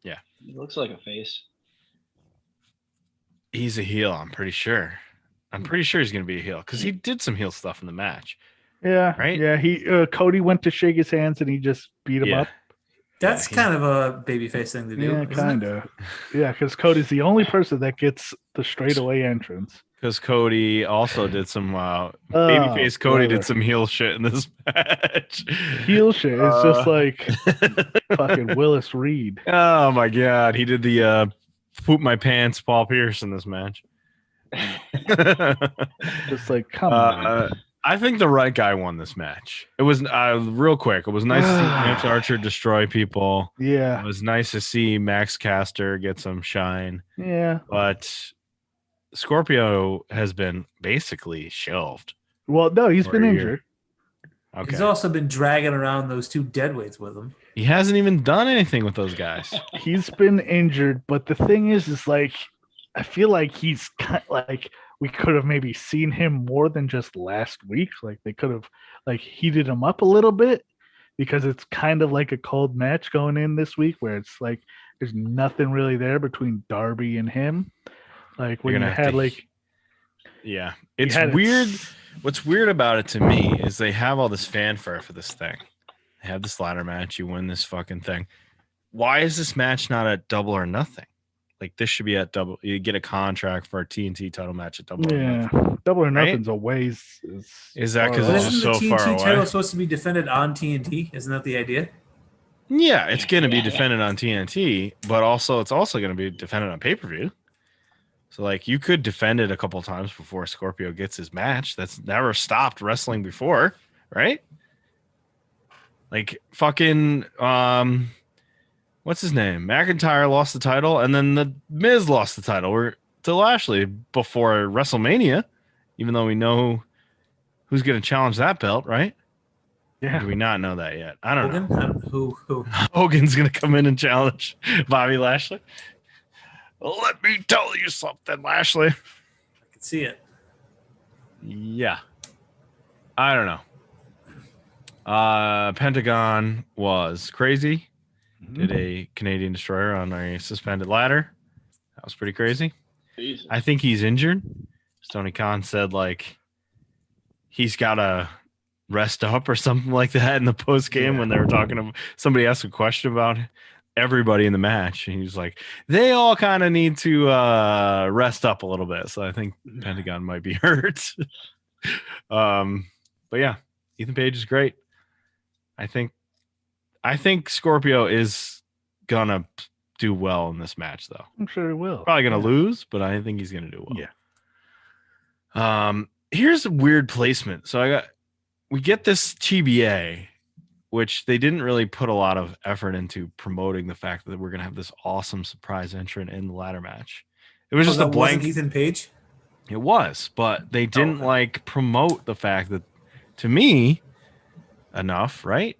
Yeah. He looks like a face. He's a heel, I'm pretty sure. I'm pretty sure he's going to be a heel because he did some heel stuff in the match. Yeah. Right? Yeah. Cody went to shake his hands and he just beat him up. That's kind of a babyface thing to do. Yeah, kind of. Yeah, because Cody's the only person that gets the straightaway entrance. Because Cody also did some babyface. Cody did some heel shit in this match. Heel shit is just like fucking Willis Reed. Oh my god, he did the poop my pants Paul Pierce in this match. Just like come on. I think the right guy won this match. It was real quick. It was nice to see Lance Archer destroy people. Yeah, it was nice to see Max Caster get some shine. Yeah, but Scorpio has been basically shelved. Well, no, he's been injured. Okay. He's also been dragging around those two deadweights with him. He hasn't even done anything with those guys. He's been injured, but the thing is like, I feel like he's kind of like we could have maybe seen him more than just last week. Like they could have like heated him up a little bit because it's kind of like a cold match going in this week where it's like there's nothing really there between Darby and him. Like when you had it's weird. What's weird about it to me is they have all this fanfare for this thing. They have this ladder match. You win this fucking thing. Why is this match not at Double or Nothing? Like this should be at Double. You get a contract for a TNT title match at Double or Nothing. Double or Nothing's a ways. Is that because it's just so far away? Isn't the TNT title supposed to be defended on TNT? Isn't that the idea? Yeah, it's going to be defended on TNT, but also it's also going to be defended on pay-per-view. So, like, you could defend it a couple times before Scorpio gets his match. That's never stopped wrestling before, right? Like, fucking, what's his name? McIntyre lost the title, and then the Miz lost the title to Lashley before WrestleMania, even though we know who's going to challenge that belt, right? Yeah. Or do we not know that yet? I don't know. Who? Hogan's going to come in and challenge Bobby Lashley. Let me tell you something, Lashley. I can see it. Yeah. I don't know. Pentagon was crazy. Did a Canadian Destroyer on a suspended ladder. That was pretty crazy. Jesus. I think he's injured. Tony Khan said, like, he's got to rest up or something like that in the post game when they were talking about somebody asked a question about everybody in the match, and he was like, they all kind of need to rest up a little bit. So I think Pentagon might be hurt. But yeah, Ethan Page is great. I think Scorpio is gonna do well in this match, though. I'm sure he will. Probably gonna lose, but I think he's gonna do well. Yeah. Here's a weird placement. So we get this TBA, which they didn't really put a lot of effort into promoting the fact that we're going to have this awesome surprise entrant in the ladder match. It was just a blank. Wasn't Ethan Page? It was, but they didn't promote the fact that, to me, enough, right?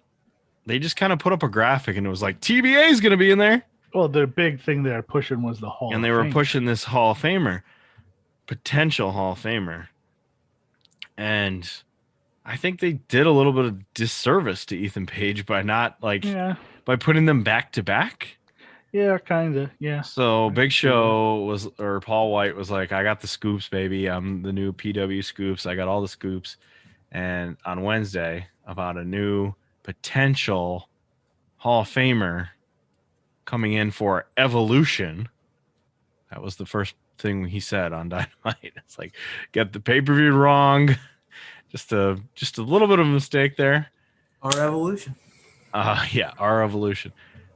They just kind of put up a graphic and it was like, TBA is going to be in there. Well, the big thing they're pushing was the Hall of Fame. And they were pushing this Hall of Famer, potential Hall of Famer. And I think they did a little bit of disservice to Ethan Page by not by putting them back to back. Yeah, kind of. Yeah. So Big Show or Paul White was like, I got the scoops, baby. I'm the new PW scoops. I got all the scoops. And on Wednesday, about a new potential Hall of Famer coming in for Evolution. That was the first thing he said on Dynamite. It's like, get the pay-per-view wrong. Just a little bit of a mistake there. Our Evolution. Yeah, our Evolution.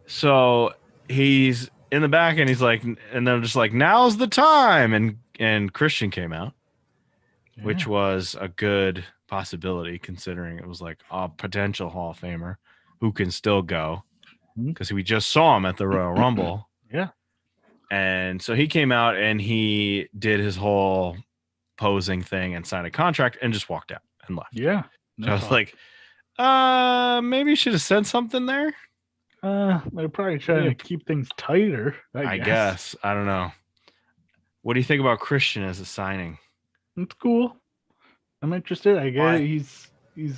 So he's in the back and he's like, and they're just like, now's the time. And Christian came out, which was a good possibility considering it was like a potential Hall of Famer who can still go because we just saw him at the Royal Rumble. Yeah. And so he came out and he did his whole posing thing and signed a contract and just walked out and left. Yeah. So I was like, maybe you should have said something there. They're probably trying to keep things tighter. I guess. I don't know. What do you think about Christian as a signing? It's cool. I'm interested. I guess Why? he's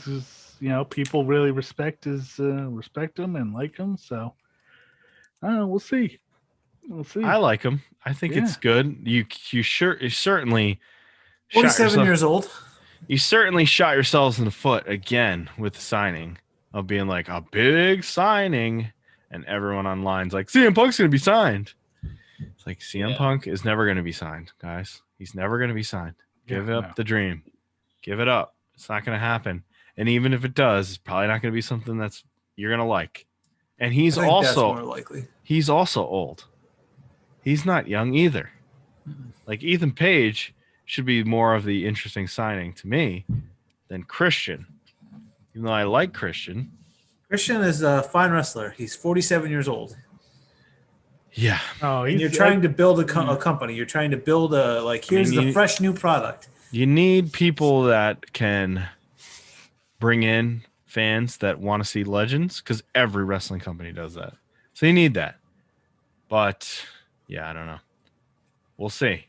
just, people really respect him and like him. So we'll see. I like him. I think it's good. You certainly 47 years old. You certainly shot yourselves in the foot again with the signing of being like a big signing, and everyone online's like, CM Punk's going to be signed. It's like CM Punk is never going to be signed, guys. He's never going to be signed. Give up the dream. Give it up. It's not going to happen. And even if it does, it's probably not going to be something that's you're going to like. And he's also more likely. He's also old. He's not young either. Like Ethan Page should be more of the interesting signing to me than Christian. Even though I like Christian. Christian is a fine wrestler. He's 47 years old. Yeah. Oh, and you're trying to build a company. You're trying to build here's the fresh new product. You need people that can bring in fans that want to see legends because every wrestling company does that. So you need that. But, yeah, I don't know. We'll see.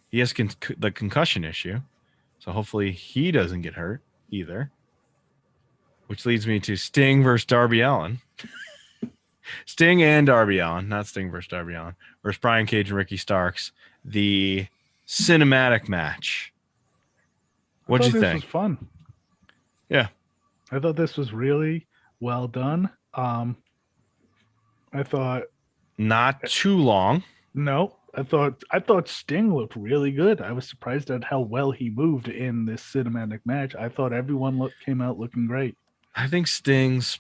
He has the concussion issue. So hopefully he doesn't get hurt either. Which leads me to Sting versus Darby Allin. Sting and Darby Allin, not Sting versus Darby Allin, versus Brian Cage and Ricky Starks. The cinematic match. What'd you think? This was fun. Yeah. I thought this was really well done. I thought not too long. No, I thought Sting looked really good. I was surprised at how well he moved in this cinematic match. I thought everyone came out looking great. I think Sting's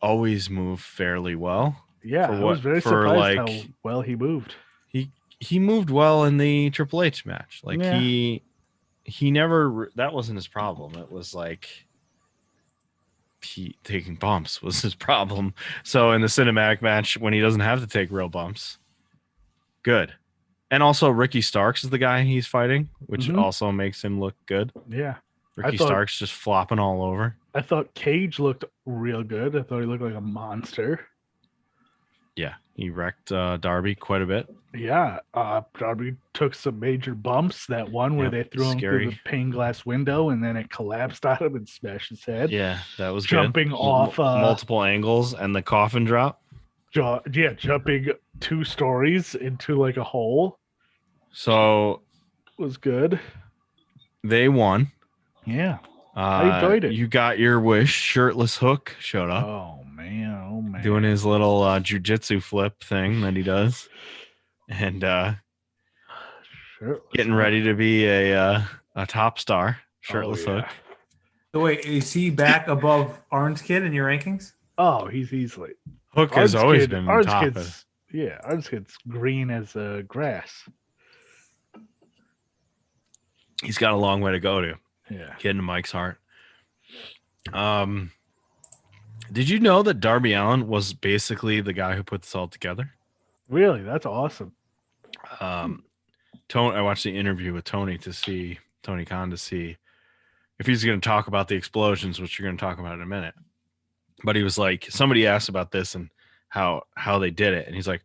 always moved fairly well. Yeah, I was very surprised how well he moved. He moved well in the Triple H match. Like he never, that wasn't his problem. It was like he taking bumps was his problem. So in the cinematic match, when he doesn't have to take real bumps, good. And also Ricky Starks is the guy he's fighting, which also makes him look good. Yeah. Ricky Starks just flopping all over. I thought Cage looked real good. I thought he looked like a monster. Yeah, he wrecked Darby quite a bit. Yeah, Darby took some major bumps. That one where they threw him through the pane glass window and then it collapsed on him and smashed his head. Yeah, that was jumping good. Off multiple angles and the coffin drop. Jumping 2 stories into like a hole. So was good. They won. Yeah, I enjoyed it. You got your wish. Shirtless Hook showed up. Oh man, doing his little jujitsu flip thing that he does, and getting ready to be a top star. Shirtless Hook. So wait, is he back above Orange Kid in your rankings? Oh, he's easily. Hook has always been top. Orange Kid's green as grass. He's got a long way to go to. Yeah. Get into Mike's heart. Did you know that Darby Allin was basically the guy who put this all together? Really? That's awesome. Tony, I watched the interview with Tony Khan to see if he's going to talk about the explosions, which you're going to talk about in a minute. But he was like, somebody asked about this and how they did it. And he's like,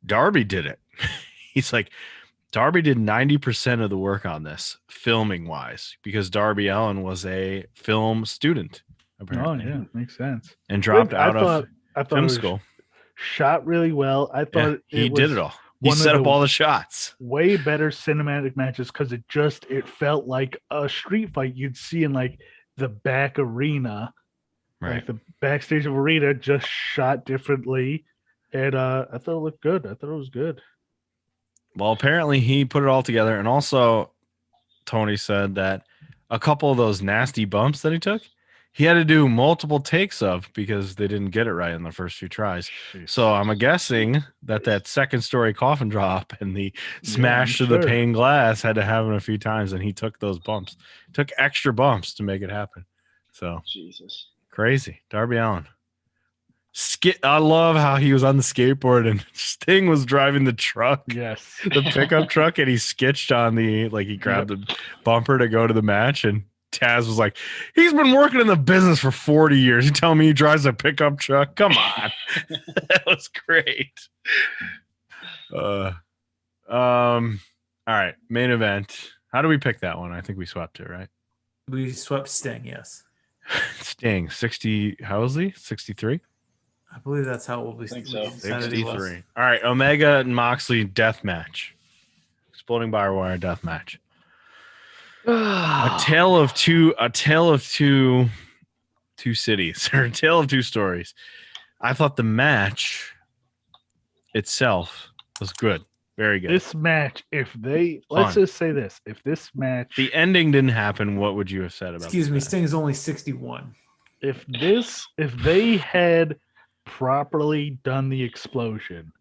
Darby did it. He's like, Darby did 90% of the work on this, filming wise, because Darby Allin was a film student. Apparently. Oh yeah, makes sense. And dropped out of film school. shot really well. I thought he did it all. He set up all the shots. Way better cinematic matches because it felt like a street fight you'd see in like the back arena, Right. like the backstage of arena, just shot differently. And I thought it looked good. I thought it was good. Well, apparently he put it all together, and also Tony said that a couple of those nasty bumps that he took, he had to do multiple takes of because they didn't get it right in the first few tries. Jeez. So I'm guessing that second story coffin drop and the smash to the pane glass had to happen a few times, and he took those bumps, took extra bumps to make it happen. So Jesus, crazy. Darby Allin. I love how he was on the skateboard and Sting was driving the truck. Yes. The pickup truck, and he skitched on he grabbed the bumper to go to the match, and Taz was like, he's been working in the business for 40 years. You tell me he drives a pickup truck? Come on. That was great. All right, main event. How do we pick that one? I think we swept it, right? We swept Sting, yes. Sting, 60, how is he? 63? I believe that's how old we think so. decided he was. 63. All right, Omega and Moxley death match. Exploding barbed wire death match. A tale of two cities, or a tale of two stories. I thought the match itself was good. Very good. This match, let's just say this, if this match, the ending didn't happen, what would you have said about Excuse me, match? Sting is only 61. if they had properly done the explosion,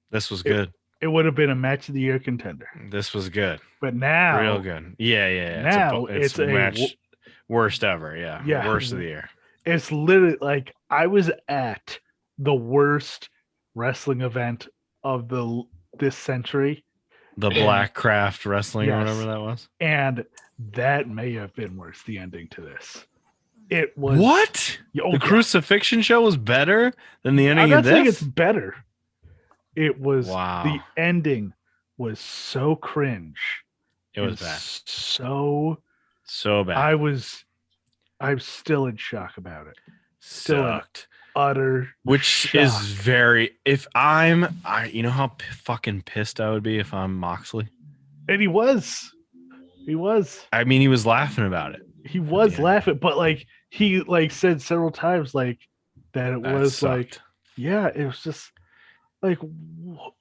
This was good. it would have been a match of the year contender. This was good. But now, Real good. Yeah. Now it's a match worst ever. Yeah. Worst of the year. it's literally like I was at the worst wrestling event of this century, The Black Craft Wrestling or Yes. whatever that was. and that may have been worse. The ending to this, it was What? Oh, The yeah. Crucifixion show was better than the ending I'm of not saying this? it's better. It was Wow. the ending was so cringe. It was and bad. So bad. I'm still in shock about it. Still in Sucked. utter Which is shock. very. If you know how fucking pissed I would be if I'm Moxley. And he was I mean, he was laughing about it. Yeah. laughing, but like he said several times that it That was sucked. it was just like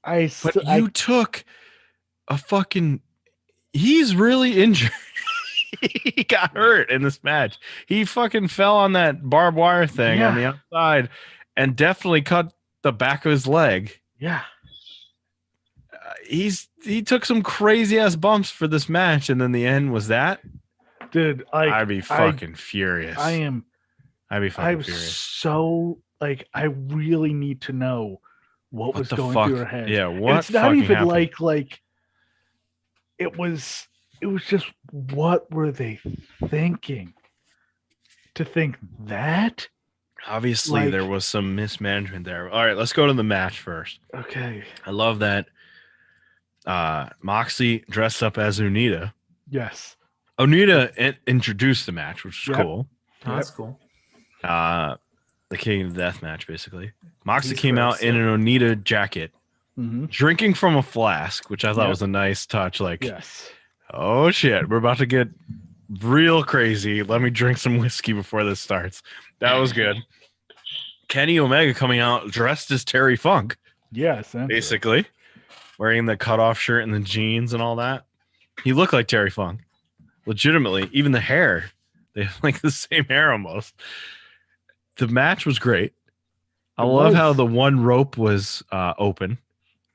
But you took a fucking. He's really injured. He got hurt in this match. He fucking fell on that barbed wire thing on the outside and definitely cut the back of his leg. yeah. He took some crazy ass bumps for this match, and then the end was that. Dude, I'd be fucking furious. I'm furious. so I really need to know what was the going fuck? through her head. Yeah, And what? it's not fucking even happened? like it was just what were they thinking? To think that? Obviously, there was some mismanagement there. All right, let's go to the match first. Okay. I love that Moxley dressed up as Onita. Yes. Onita introduced the match, which is cool. Oh, that's cool. The King of Death match, basically. Moxley He's came gross, out in an Onita jacket, Mm-hmm. drinking from a flask, which I thought was a nice touch. Like, Yes. oh shit, we're about to get real crazy. Let me drink some whiskey before this starts. That was good. Kenny Omega coming out dressed as Terry Funk, Yes. basically, wearing the cutoff shirt and the jeans and all that. He looked like Terry Funk, legitimately. Even the hair, they have like the same hair almost. The match was great. I love how the one rope was open,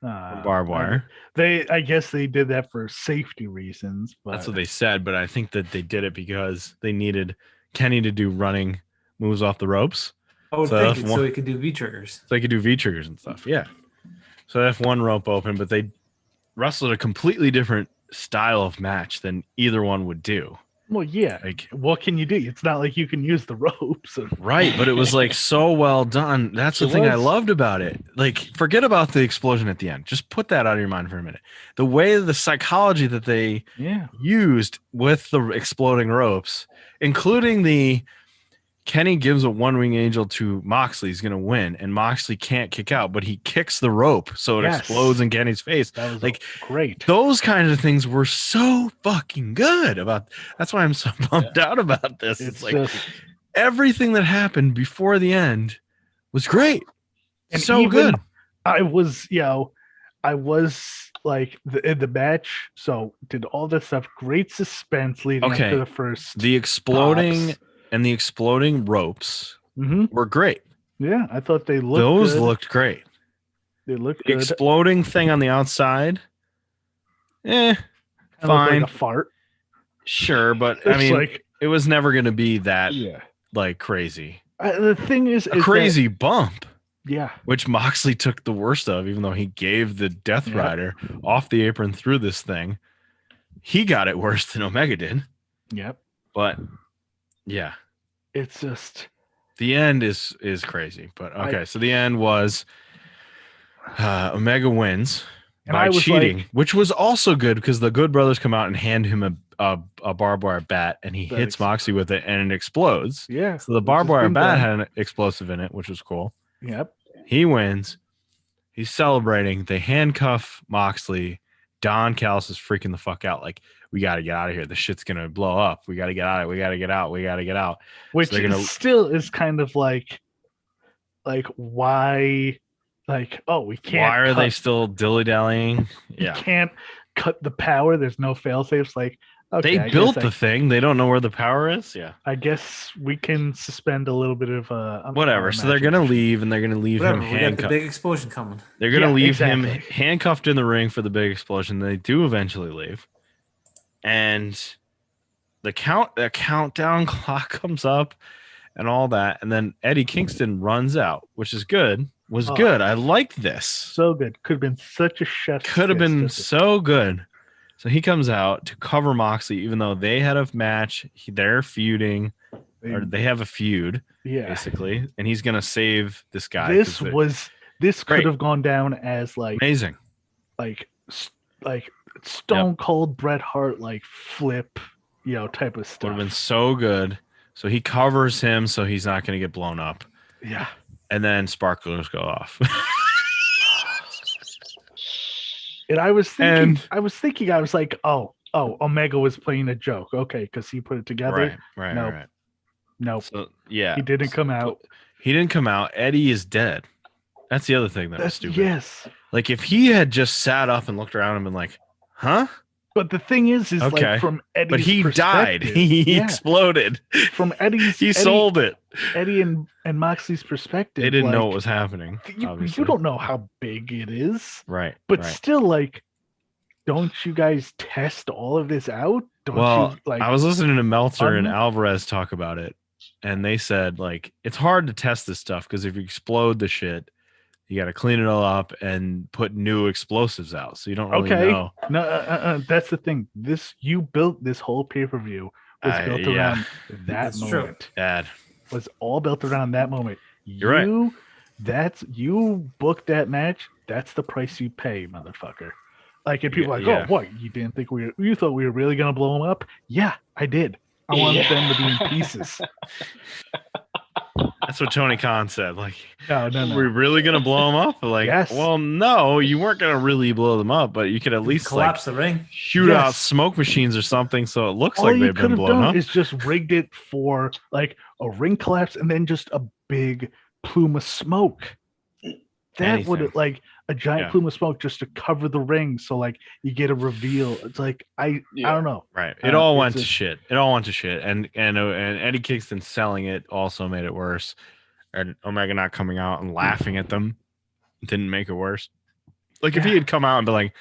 barbed wire. I guess they did that for safety reasons, but That's what they said, but I think that they did it because they needed Kenny to do running moves off the ropes. I would So think if it, so he could do V triggers. So they could do V triggers and stuff. Yeah. So they have one rope open, but they wrestled a completely different style of match than either one would do. well, yeah. Like, What can you do? It's not like you can use the ropes. right, but it was like so well done. That's the It thing I was. loved about it. Like, forget about the explosion at the end. Just put that out of your mind for a minute. The way the psychology that they Yeah. used with the exploding ropes, including the Kenny gives a one wing angel to Moxley. He's gonna win, and Moxley can't kick out, but he kicks the rope, so it explodes in Kenny's face. That was like great. Those kinds of things were so fucking good. That's why I'm so bummed out about this. It's like just, everything that happened before the end was great. And so good. I was like in the match, so did all this stuff. Great suspense leading up to the first. The exploding pops. And the exploding ropes were great. Yeah, I thought they looked. Those good. looked great. They looked the good. Exploding thing on the outside. Fine. Like a fart. Sure, but I mean, like, it was never going to be that like crazy. The thing is a crazy bump. Yeah. Which Moxley took the worst of, even though he gave the Death Rider off the apron through this thing. He got it worse than Omega did. Yep. But yeah. It's just the end is crazy. But okay, so the end was Omega wins by cheating, which was also good because the Good Brothers come out and hand him a barbed wire bat, and he hits Moxley with it, and it explodes. Yeah. So the barbed wire bat had an explosive in it, which was cool. Yep. He wins. He's celebrating. They handcuff Moxley. Don Callis is freaking the fuck out. Like, we got to get out of here. The shit's going to blow up. We got to get out of it. We got to get out. We got to get out. Which still is kind of like why, like, oh, we can't. Why are they still dilly-dallying? Yeah. You can't cut the power. There's no fail-safes. Like, okay, they built the thing. They don't know where the power is. Yeah. I guess we can suspend a little bit of whatever. So they're gonna leave, and they're gonna leave him handcuffed. The big explosion coming. They're gonna leave him handcuffed in the ring for the big explosion. They do eventually leave, and the countdown clock comes up, and all that, and then Eddie Kingston runs out, which is good. Good. I liked this. So good. Could have been such a chef. Could have been so good. So he comes out to cover Moxley, even though they had a match. They're feuding, or they have a feud, basically. And he's gonna save this guy. This could have gone down as like amazing, like Stone Cold Bret Hart like flip, type of stuff. Would have been so good. So he covers him, so he's not gonna get blown up. Yeah. And then sparklers go off. And I was thinking, I was like, oh, Omega was playing a joke. Okay, because he put it together. Right. Nope. So, yeah. He didn't come out. He didn't come out. Eddie is dead. That's the other thing that was stupid. Yes. Like, if he had just sat up and looked around and been like, huh? But the thing is like from Eddie's but he died. He exploded. From Eddie's, sold it. Eddie and Moxley's perspective, they didn't know what was happening. You don't know how big it is, right? But still, like, don't you guys test all of this out? I was listening to Meltzer and Alvarez talk about it, and they said like it's hard to test this stuff because if you explode the shit, you got to clean it all up and put new explosives out. So you don't really know. No, that's the thing. You built this whole pay-per-view was built around that moment. Dad was all built around that moment. You're right. You booked that match. That's the price you pay, motherfucker. Like, if people are like, oh, what? You didn't think you thought we were really going to blow them up? Yeah, I did. I wanted them to be in pieces. That's what Tony Khan said. Like, no. We're really gonna blow them up? Like, yes. Well, no, you weren't gonna really blow them up, but you could at least collapse the ring, shoot out smoke machines or something, so it looks like they've been blown up. Is just rigged it for like a ring collapse and then just a big plume of smoke. That would like a giant plume of smoke just to cover the ring, so like you get a reveal. It's like I don't know. Right. It all went to shit. It all went to shit. And Eddie Kingston selling it also made it worse. And Omega not coming out and laughing at them didn't make it worse. Like if he had come out and been like,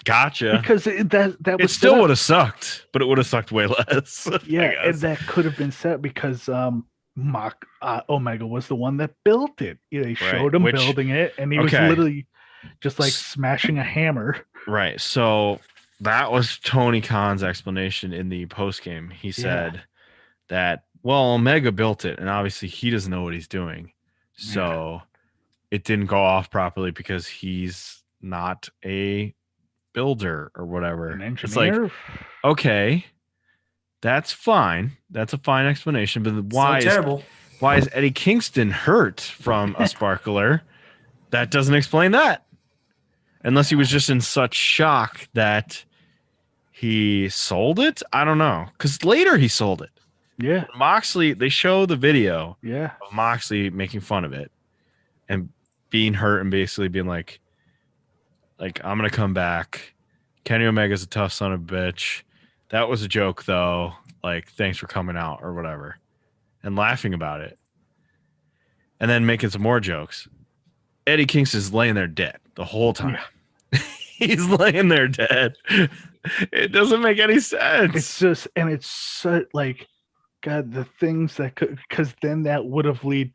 "Gotcha," because it still would have sucked, but it would have sucked way less. Yeah, and that could have been set because Omega was the one that built it. They showed him building it, and he was literally just like smashing a hammer. Right. So that was Tony Khan's explanation in the post game. He said that, well, Omega built it, and obviously he doesn't know what he's doing. So it didn't go off properly because he's not a builder or whatever. An engineer? It's like, okay, That's fine. That's a fine explanation. But Terrible. why is Eddie Kingston hurt from a sparkler? That doesn't explain that. Unless he was just in such shock that he sold it. I don't know. Because later he sold it. Yeah. Moxley, they show the video Yeah. of Moxley making fun of it and being hurt and basically being like I'm going to come back. Kenny Omega's a tough son of a bitch. That was a joke, though. Like, thanks for coming out or whatever. And laughing about it. And then making some more jokes. Eddie Kingston's laying there dead the whole time. Yeah. He's laying there dead. It doesn't make any sense. It's just, and it's so, like, God, the things that could, because then that would have probably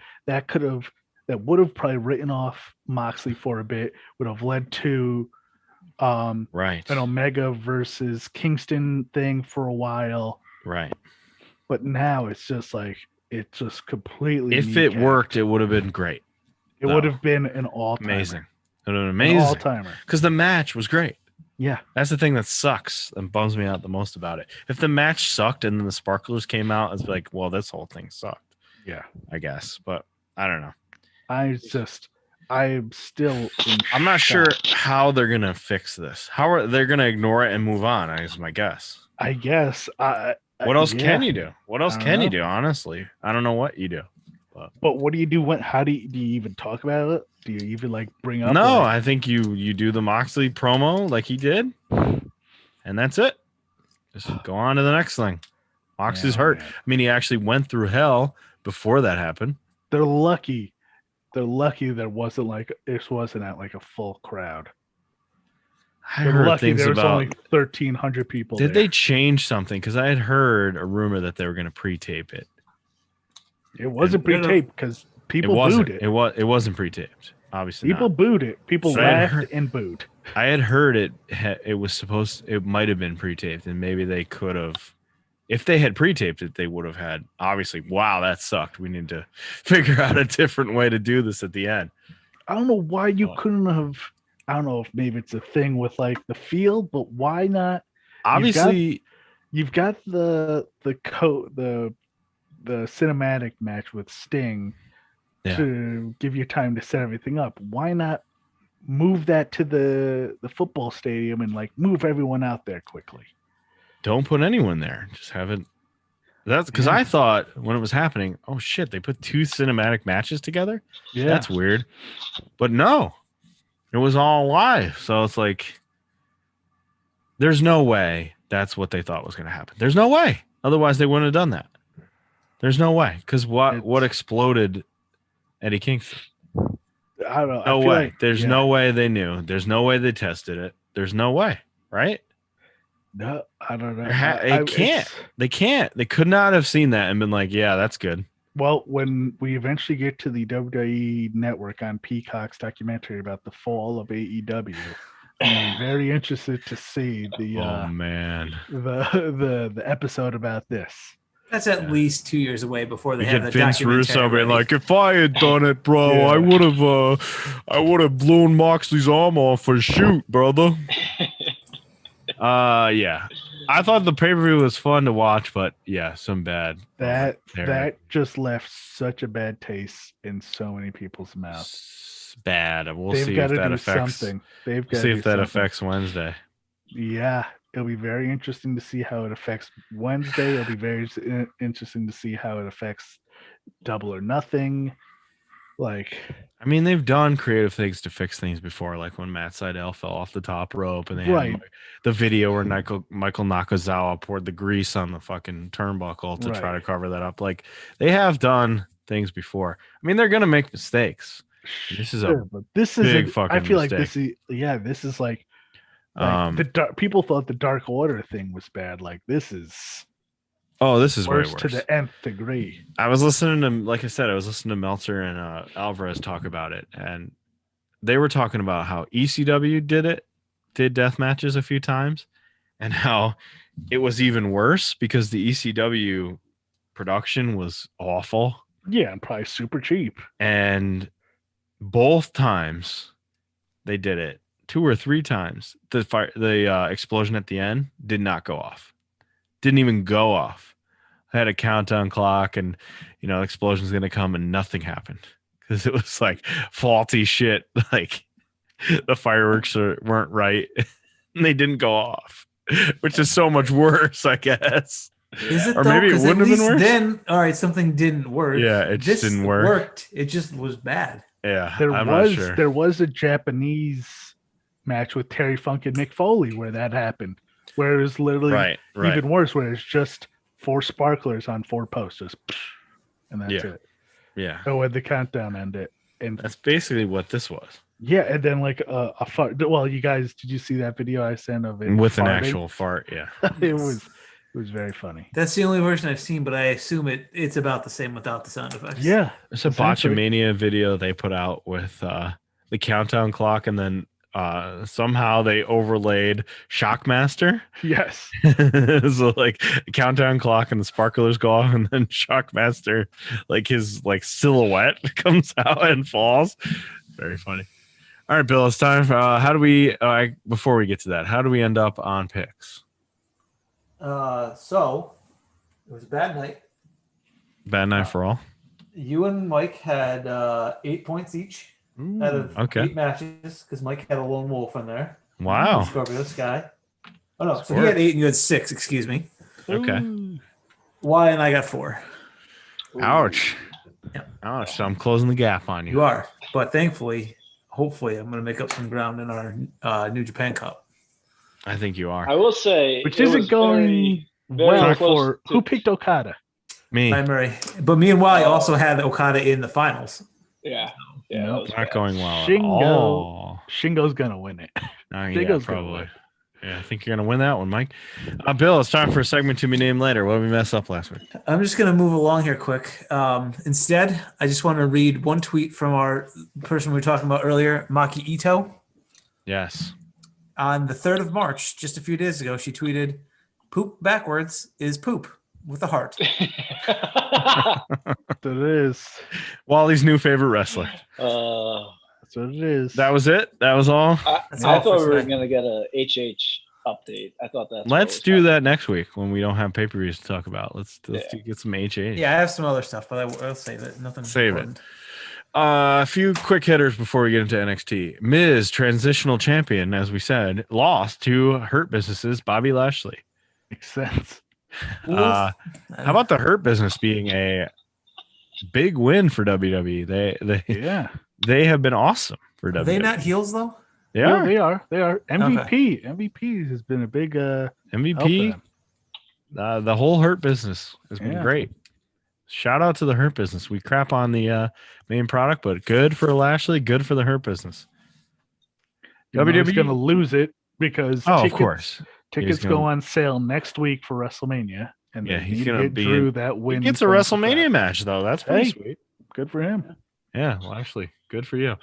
written off Moxley for a bit, would have led to right, an Omega versus Kingston thing for a while. Right. But now it's just like, it just completely. If it worked, it would have been great. It would have been an all-timer. Amazing. It would have been amazing. An all-timer. Because the match was great. Yeah. That's the thing that sucks and bums me out the most about it. If the match sucked and then the sparklers came out, it's like, well, this whole thing sucked. Yeah. I guess. But I don't know. I'm still I'm not sure how they're going to fix this. How are they going to ignore it and move on? Is my guess. I guess. What else can you do? What else can you do? Honestly, I don't know what you do. But what do you do? How do you even talk about it? Do you even like bring up? No, I think you do the Moxley promo like he did, and that's it. Just go on to the next thing. Moxley's hurt. Man. I mean, he actually went through hell before that happened. They're lucky. There wasn't at like a full crowd. I heard things there was about only 1,300 people. Did they change something? Because I had heard a rumor that they were going to pre-tape it. It wasn't pre-taped because people booed it. It wasn't pre-taped. Obviously, people booed it. People laughed and booed. I had heard it might have been pre-taped, and maybe they could have. If they had pre-taped it, they would have had. Obviously, wow, that sucked. We need to figure out a different way to do this at the end. I don't know why you couldn't have. I don't know if maybe it's a thing with like the field, but why not? Obviously, you've got the cinematic match with Sting to give you time to set everything up. Why not move that to the football stadium and like move everyone out there quickly? Don't put anyone there. Just have it. That's because I thought when it was happening, oh shit, they put two cinematic matches together. Yeah, that's weird. But no, it was all live. So it's like, there's no way that's what they thought was going to happen. There's no way. Otherwise, they wouldn't have done that. There's no way. Because what exploded Eddie Kingston? I don't know. No way. There's no way they knew. There's no way they tested it. There's no way. Right? No, I don't know. They can't. They could not have seen that and been like, yeah, that's good. Well, when we eventually get to the WWE Network on Peacock's documentary about the fall of AEW, I'm very interested to see the episode about this. That's at least 2 years away before they have the Vince Russo being like, if I had done it, bro, I would have blown Moxley's arm off for a shoot, brother. Yeah. I thought the pay-per-view was fun to watch, but yeah, some bad. That just left such a bad taste in so many people's mouths. Bad. We'll see if that affects something. Affects Wednesday. Yeah, it'll be very interesting to see how it affects Wednesday. It'll be very interesting to see how it affects Double or Nothing. Like, I mean, they've done creative things to fix things before, like when Matt Sydal fell off the top rope, and they had the video where Michael Nakazawa poured the grease on the fucking turnbuckle to try to cover that up. Like, they have done things before. I mean, they're gonna make mistakes. This is big fucking. I feel mistake. Like this is like people thought the Dark Order thing was bad. Like, this is. Oh, this is worse way worse to the nth degree. I was listening to, like I said, Meltzer and Alvarez talk about it, and they were talking about how ECW did death matches a few times, and how it was even worse because the ECW production was awful. Yeah, and probably super cheap. And both times they did it, 2 or 3 times, the explosion at the end did not go off. didn't even go off. I had a countdown clock, and explosion's gonna come, and nothing happened because it was like faulty shit. Like the fireworks weren't right, and they didn't go off, which is so much worse, I guess. Is it Or though? maybe it 'Cause wouldn't at have been least worse. then, all right, something didn't work. Yeah, it just didn't work. Worked. It just was bad. Yeah, There I'm not sure. there was a Japanese match with Terry Funk and Mick Foley where that happened, where it was literally Right. even worse, where it's just 4 sparklers on 4 posts, just, and that's it. Yeah, So when the countdown ended, and that's basically what this was. yeah, and then like a fart. Well, you guys, did you see that video I sent of it With an farting? actual fart, yeah. It was very funny. That's the only version I've seen, but I assume it's about the same without the sound effects. Yeah, It's a essentially. Botchamania video they put out with the countdown clock, and then somehow they overlaid Shockmaster. Yes. So like the countdown clock and the sparklers go off, and then Shockmaster, like his like silhouette comes out and falls. Very funny. All right, Bill, it's time for how do we before we get to that, how do we end up on picks? So it was a bad night. Bad night for all. You and Mike had 8 points each out of 8 matches because Mike had a lone wolf in there. Wow. Scorpio Sky. Oh no, so he had 8 and you had 6. Excuse me. Okay. Why and I got 4. Ouch. Yeah. Ouch. So I'm closing the gap on you. You are, but thankfully, hopefully, I'm going to make up some ground in our New Japan Cup. I think you are. I will say, Which isn't going very well close for who picked Okada. Me. Primary, but me and Wally also had Okada in the finals. Yeah. Nope. that was Not bad. going well at Shingo. all. Shingo's gonna win it. Yeah, Shingo's gonna probably. win. Yeah, I think you're gonna win that one, Mike. Bill, it's time for a segment to be named later. What did we mess up last week? I'm just going to move along here quick. Instead, I just want to read one tweet from our person we were talking about earlier, Maki Ito. Yes. On the 3rd of March, just a few days ago, she tweeted, "Poop backwards is poop," with a heart. That is. Wally's new favorite wrestler. That's what it is. That was it? That was all? I all thought for we were today. going to get a HH update. I thought that's Let's do that next week when we don't have pay-per-views to talk about. Let's get some HH. Yeah, I have some other stuff, but I'll save it. Nothing. Save it. important. A few quick hitters before we get into NXT. Miz, transitional champion, as we said, lost to Hurt Business's Bobby Lashley. Makes sense. How about the Hurt Business being a big win for WWE? They have been awesome for WWE. Are they not heels though? They Yeah, are. they are. MVP. MVP has been a big MVP. help for The whole Hurt Business has been Yeah. great. Shout out to the Hurt Business. We crap on the main product, but good for Lashley, good for the Hurt Business. WWE's going to lose it because of course. tickets go on sale next week for WrestleMania. And Yeah, they he's need to gonna get be Drew in- that win. It's a from the WrestleMania crowd. match, though. That's pretty Hey. sweet. Good for him. Yeah, Lashley, good for you.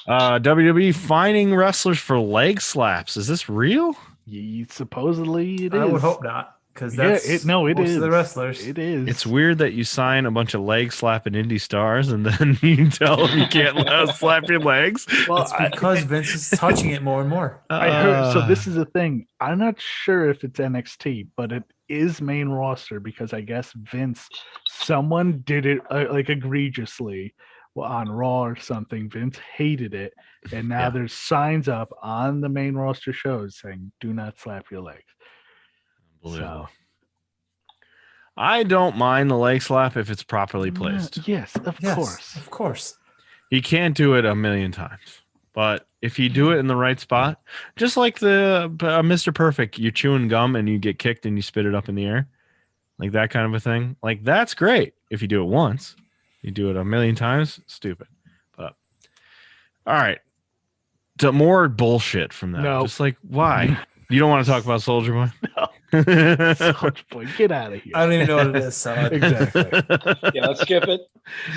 WWE fining wrestlers for leg slaps. Is this real? Supposedly it is. I would hope not, because Yeah, that's it most is. of the wrestlers. It is. It's weird that you sign a bunch of leg slapping indie stars and then you tell them you can't slap your legs. Well, It's because Vince is touching it more and more. I heard. So this is the thing. I'm not sure if it's NXT, but it is main roster because I guess someone did it like egregiously on Raw or something. Vince hated it, and now there's signs up on the main roster shows saying "Do not slap your legs." Unbelievable. I don't mind the leg slap if it's properly placed. Yes, of course. Of course. You can't do it a million times, but if you do it in the right spot, just like the Mr. Perfect, you're chewing gum and you get kicked and you spit it up in the air, like that kind of a thing. Like that's great if you do it once. You do it a million times, stupid. But all right, to more bullshit from that. No. Just like why? You don't want to talk about Soldier Boy? No. Soldier Boy, get out of here. I don't even know what it is. So Exactly. Yeah, let's skip it.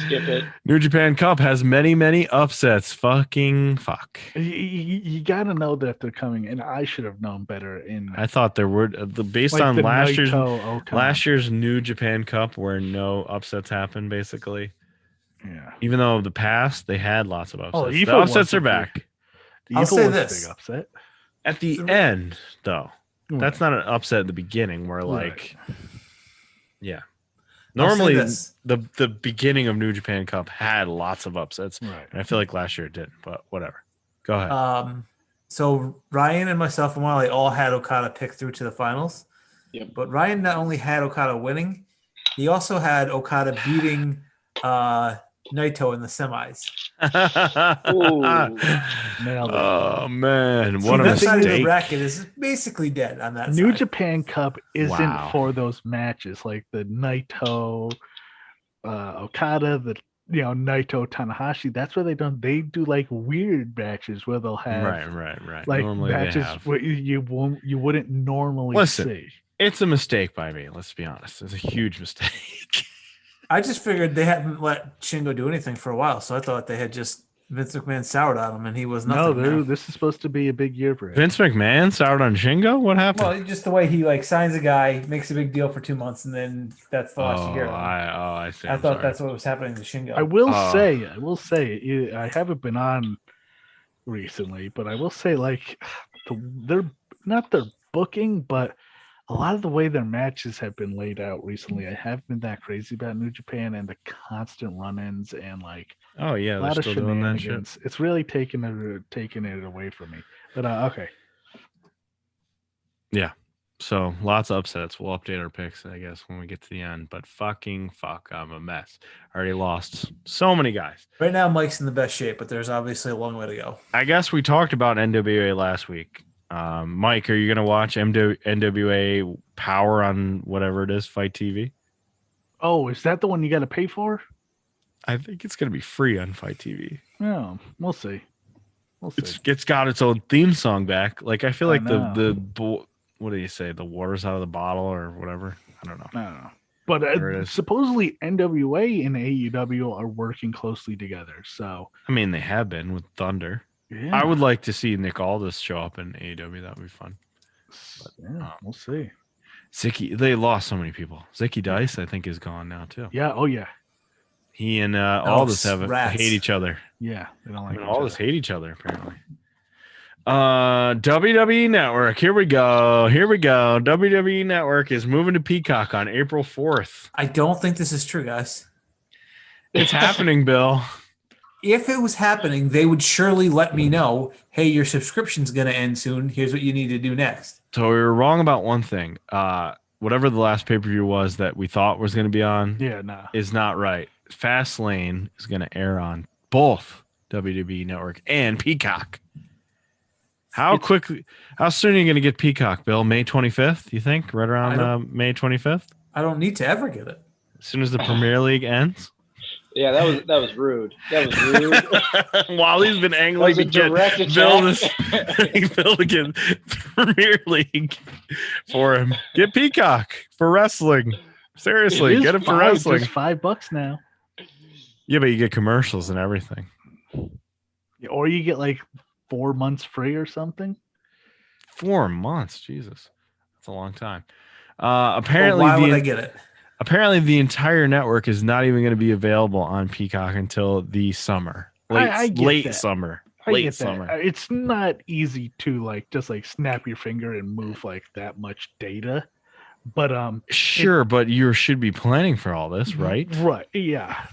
Skip it. New Japan Cup has many upsets. Fucking fuck. You got to know that they're coming, and I should have known better. I thought there were based like on the last Naito year's New Japan Cup where no upsets happened basically. Yeah. Even though the past they had lots of upsets. Oh, The Evil upsets was are a big- back. The I'll Evil say was a this. big upset. At the end though. That's not an upset at the beginning where Right. yeah. I'll say Normally this. the beginning of New Japan Cup had lots of upsets. Right. And I feel like last year it didn't, but whatever. Go ahead. So Ryan and myself and Wally all had Okada pick through to the finals. Yep. But Ryan not only had Okada winning, he also had Okada beating Naito in the semis. Nailed it. Oh man, what a that side of the mistake! bracket is basically dead on that New side. Japan Cup isn't Wow. for those matches like the Naito, Okada, the Naito Tanahashi. That's what they do like weird matches where they'll have Right. like Normally matches they have. where you wouldn't normally Listen. see. It's a mistake by me. Let's be honest. It's a huge mistake. I just figured they hadn't let Shingo do anything for a while, so I thought they had just Vince McMahon soured on him, and he was nothing. No, this is supposed to be a big year for him. Vince McMahon soured on Shingo? What happened? Well, just the way he like signs a guy, makes a big deal for 2 months, and then that's the last you hear of him. I see. I thought that's what was happening to Shingo. I will say, I haven't been on recently, but I will say, like, they're not their booking, but a lot of the way their matches have been laid out recently, I haven't been that crazy about New Japan and the constant run-ins and like Oh yeah, a they're lot of still doing that shit. shenanigans. It's really taking it away from me. But okay. Yeah. So lots of upsets. We'll update our picks, I guess, when we get to the end. But fuck, I'm a mess. I already lost so many guys. Right now, Mike's in the best shape, but there's obviously a long way to go. I guess we talked about NWA last week. Mike, are you going to watch NWA Power on whatever it is, Fight TV? Oh, is that the one you got to pay for? I think it's going to be free on Fight TV. No, we'll see. It's got its own theme song back. Like I feel like know. what do you say? The water's out of the bottle or whatever. I don't know. I don't know. But There it is. supposedly NWA and AEW are working closely together. So I mean, they have been with Thunder. yeah, I would like to see Nick Aldis show up in AEW. That would be fun. We'll see. Zicky, they lost so many people. Zicky Dice, I think, is gone now too. Yeah. Oh yeah. He and Aldis rats. hate each other. Yeah. They don't like each Aldis other. hate each other apparently. WWE Network. Here we go. WWE Network is moving to Peacock on April 4th. I don't think this is true, guys. It's happening, Bill. If it was happening, they would surely let me know, hey, your subscription's going to end soon. Here's what you need to do next. So we were wrong about one thing. Whatever the last pay-per-view was that we thought was going to be on is not right. Fastlane is going to air on both WWE Network and Peacock. How soon are you going to get Peacock, Bill? May 25th, you think? Right around May 25th? I don't need to ever get it. As soon as the Premier League ends? Yeah, that was rude. That was rude. Wally's been angling to get Bill to get Premier League for him. Get Peacock for wrestling. Seriously, get it for wrestling. Just $5 now. Yeah, but you get commercials and everything. Or you get like 4 months free or something. 4 months, Jesus, that's a long time. Apparently, why would I get it? Apparently, the entire network is not even going to be available on Peacock until the summer, late summer. It's not easy to just snap your finger and move like that much data, but sure, but you should be planning for all this, right? Right. Yeah.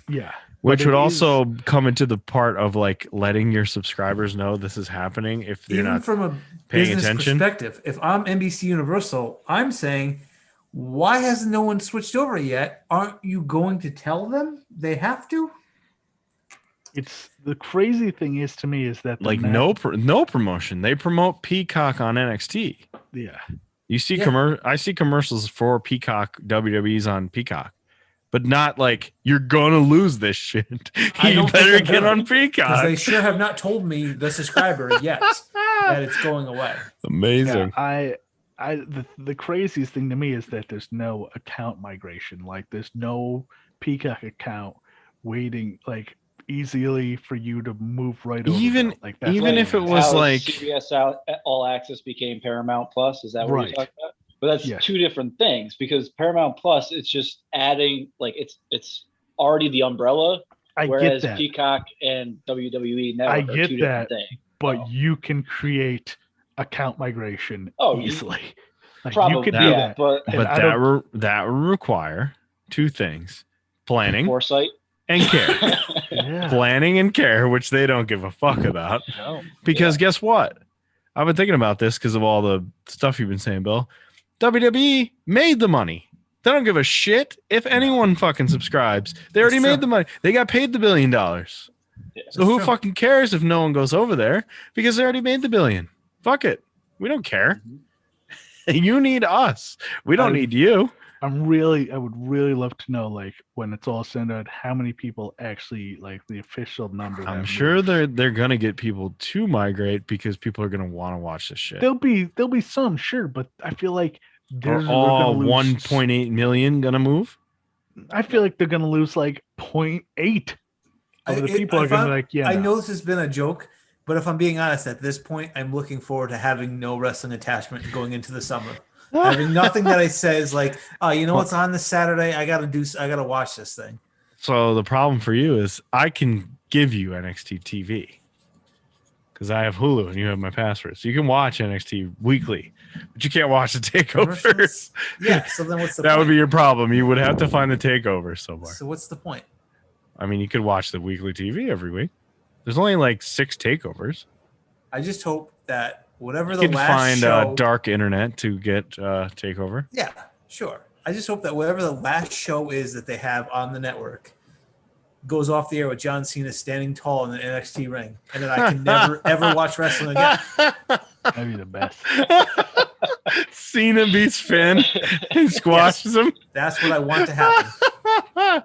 Which would also come into the part of letting your subscribers know this is happening if they're Even not from a paying business attention. perspective. If I'm NBC Universal, I'm saying, why has no one switched over yet? Aren't you going to tell them they have to? It's the crazy thing is to me is that no promotion. They promote Peacock on NXT. Yeah. You see I see commercials for Peacock WWE's on Peacock. But not you're gonna lose this shit. You better get on Peacock. Because they sure have not told me, the subscriber, yet that it's going away. Amazing. Yeah, the craziest thing to me is that there's no account migration. There's no Peacock account waiting easily for you to move right over. Even if it was CBS All Access became Paramount Plus, is that what you're talking about? But that's two different things, because Paramount Plus, it's just adding it's already the umbrella, whereas Peacock and WWE Network are two different things. But you can create account migration easily. Like, Probably, you could do that, but that would require two things: planning, foresight, and care. Yeah. Planning and care, which they don't give a fuck about. No. Because guess what? I've been thinking about this because of all the stuff you've been saying, Bill. WWE made the money. They don't give a shit if anyone fucking subscribes. They already made the money. They got paid the $1 billion. Yeah, so who fucking cares if no one goes over there? Because they already made the $1 billion. Fuck it. We don't care. You need us. We don't need you. I would really love to know, like, when it's all said and done, how many people actually, like, the official number. I'm sure they're gonna get people to migrate because people are gonna want to watch this shit. There'll be some, sure, but I feel like Are all 1.8 million gonna move? I feel like they're gonna lose like 0.8 of the people are gonna be like, yeah. I know this has been a joke, but if I'm being honest, at this point, I'm looking forward to having no wrestling attachment going into the summer. Having nothing that I say is like, oh, you know what's on this Saturday? I gotta watch this thing. So the problem for you is I can give you NXT TV because I have Hulu and you have my password, so you can watch NXT weekly, but you can't watch the takeovers. Yeah. So then what's the that point? would be your problem. You would have to find the takeover somewhere. So what's the point? I mean, you could watch the weekly TV every week. There's only like 6 takeovers. I just hope that whatever you the last find show, dark internet to get takeover. Yeah, sure. I just hope that whatever the last show is that they have on the network goes off the air with John Cena standing tall in the NXT ring, and then I can never ever watch wrestling again. That'd be the best. Cena beats Finn and squashes him. That's what I want to happen.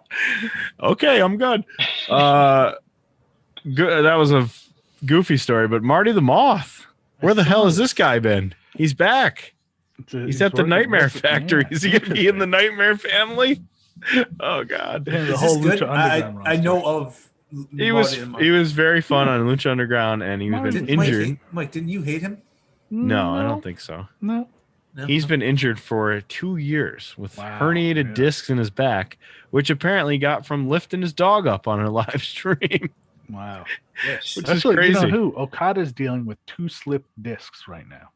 Okay, I'm good. Good. That was a goofy story, but Marty the Moth. Where the hell has this guy been? He's back. He's at the Nightmare Factory. Is he going to be in the Nightmare family? Oh God! The whole Lucha Underground. I know of. He was very fun on Lucha Underground, and he was been injured. Mike, didn't you hate him? No, I don't think so. No. He's been injured for 2 years with herniated discs in his back, which apparently got from lifting his dog up on a live stream. Wow. Yes. Which is crazy. You know who? Okada's dealing with 2 slipped discs right now.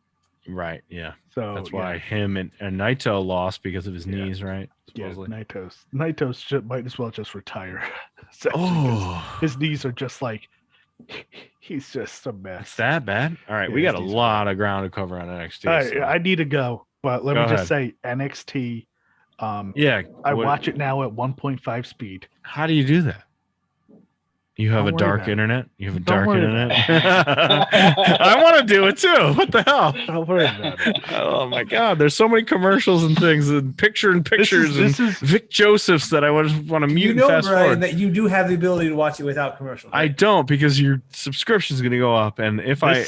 Right, yeah. So that's why him and Naito lost because of his knees, right? Supposedly. Yeah, Naito's might as well just retire. His knees are just like, he's just a mess. It's that bad? All right, we got a lot of ground to cover on NXT. I need to go, but let me just say NXT. I watch it now at 1.5 speed. How do you do that? You have a dark internet? You have a dark internet? I want to do it too. What the hell? Don't worry about it. Oh my God. There's so many commercials and things and pictures and Vic Josephs that I want to mute and fast Brian, forward. that you do have the ability to watch it without commercials. Right? I don't, because your subscription is going to go up. And if I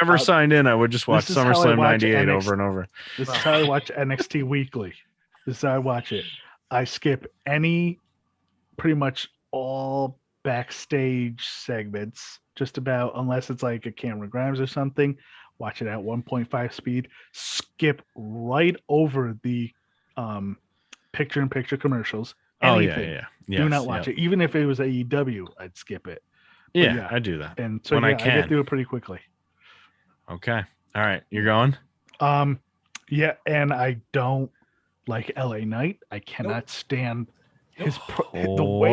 ever signed in, I would just watch SummerSlam 98 over and over. This is how I watch NXT weekly. This is how I watch it. I skip pretty much all backstage segments, just about, unless it's like a camera grabs or something. Watch it at 1.5 speed. Skip right over the picture-in-picture commercials. Anything. Yes, do not watch it. Even if it was AEW, I'd skip it. Yeah, I do that. And so when I can. I get through it pretty quickly. Okay. All right. You're going? Yeah, and I don't like LA Knight. I cannot stand the way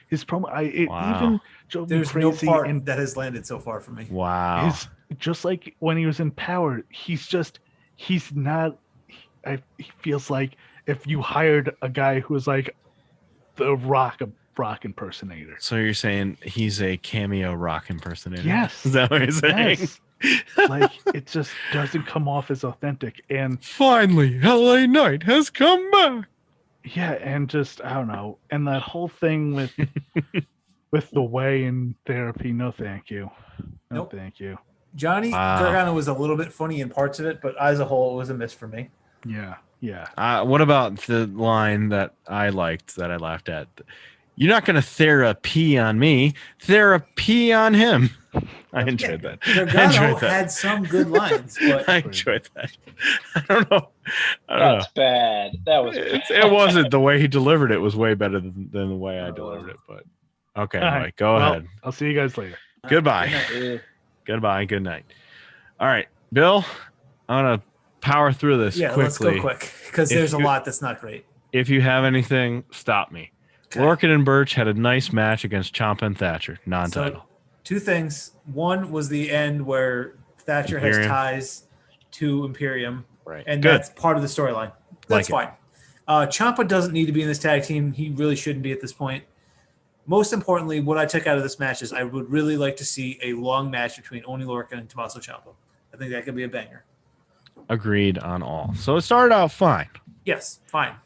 his promo, even drove me crazy. There's no part that has landed so far for me. Wow. Just like when he was in Power, he feels like if you hired a guy who was like the Rock impersonator. So you're saying he's a cameo Rock impersonator? Yes. Is that what you're saying? Yes. Like, it just doesn't come off as authentic. And finally, LA Knight has come back. Yeah, and just I don't know, and that whole thing with the way in therapy. No, thank you. No, thank you. Johnny Gargano was a little bit funny in parts of it, but as a whole, it was a miss for me. Yeah. What about the line that I liked that I laughed at? You're not going to therapy on me. Therapy on him. I enjoyed that. Gargano had some good lines, but I enjoyed that. I don't know. That's bad. That was bad. It wasn't. The way he delivered it was way better than the way I delivered it. But okay, Mike, go ahead. I'll see you guys later. Goodbye. Goodbye. Good night. All right, Bill, I'm going to power through this quickly. Let's go quick because there's a lot that's not great. If you have anything, stop me. Okay. Lorcan and Birch had a nice match against Ciampa and Thatcher, non-title. So, two things. One was the end where Thatcher has ties to Imperium, right? And that's part of the storyline. That's fine. Ciampa doesn't need to be in this tag team. He really shouldn't be at this point. Most importantly, what I took out of this match is I would really like to see a long match between Oni Lorcan and Tommaso Ciampa. I think that could be a banger. Agreed on all. So it started out fine. Yes, fine.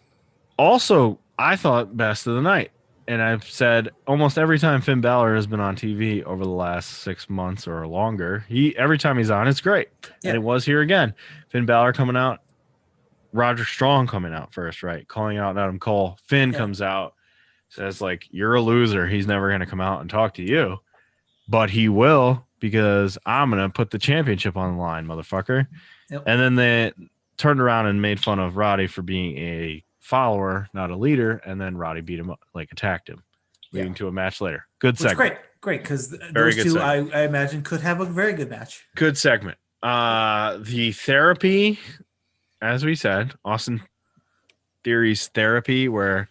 Also, I thought best of the night. And I've said almost every time Finn Balor has been on TV over the last 6 months or longer, every time he's on, it's great. Yeah. And it was here again. Finn Balor coming out, Roderick Strong coming out first, right? Calling out Adam Cole. Finn comes out, says, like, you're a loser. He's never going to come out and talk to you. But he will, because I'm going to put the championship on the line, motherfucker. Yep. And then they turned around and made fun of Roddy for being a follower, not a leader. And then Roddy beat him up, like attacked him, leading to a match later. Good segment. Great, because those two, I imagine, could have a very good match. Good segment. The therapy, as we said, Austin Theory's therapy, where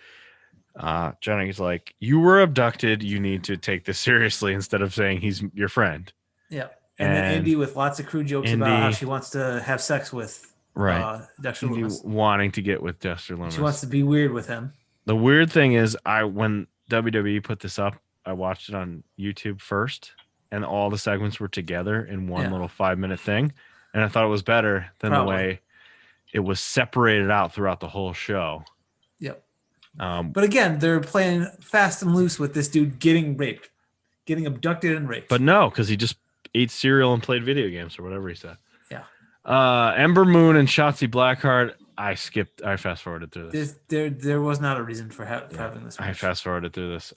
Johnny's like, you were abducted, you need to take this seriously, instead of saying he's your friend. Yeah. And then Indy with lots of crude jokes about how she wants to have sex with Dexter Lumis. Wanting to get with Dexter Lumis. She wants to be weird with him. The weird thing is, when WWE put this up, I watched it on YouTube first, and all the segments were together in one little 5-minute thing. And I thought it was better than the way it was separated out throughout the whole show. Yep. But again, they're playing fast and loose with this dude getting raped, getting abducted and raped. But no, because he just ate cereal and played video games or whatever he said. Yeah. Ember Moon and Shotzi Blackheart. I fast forwarded through this. There was not a reason for having this match. I fast forwarded through this.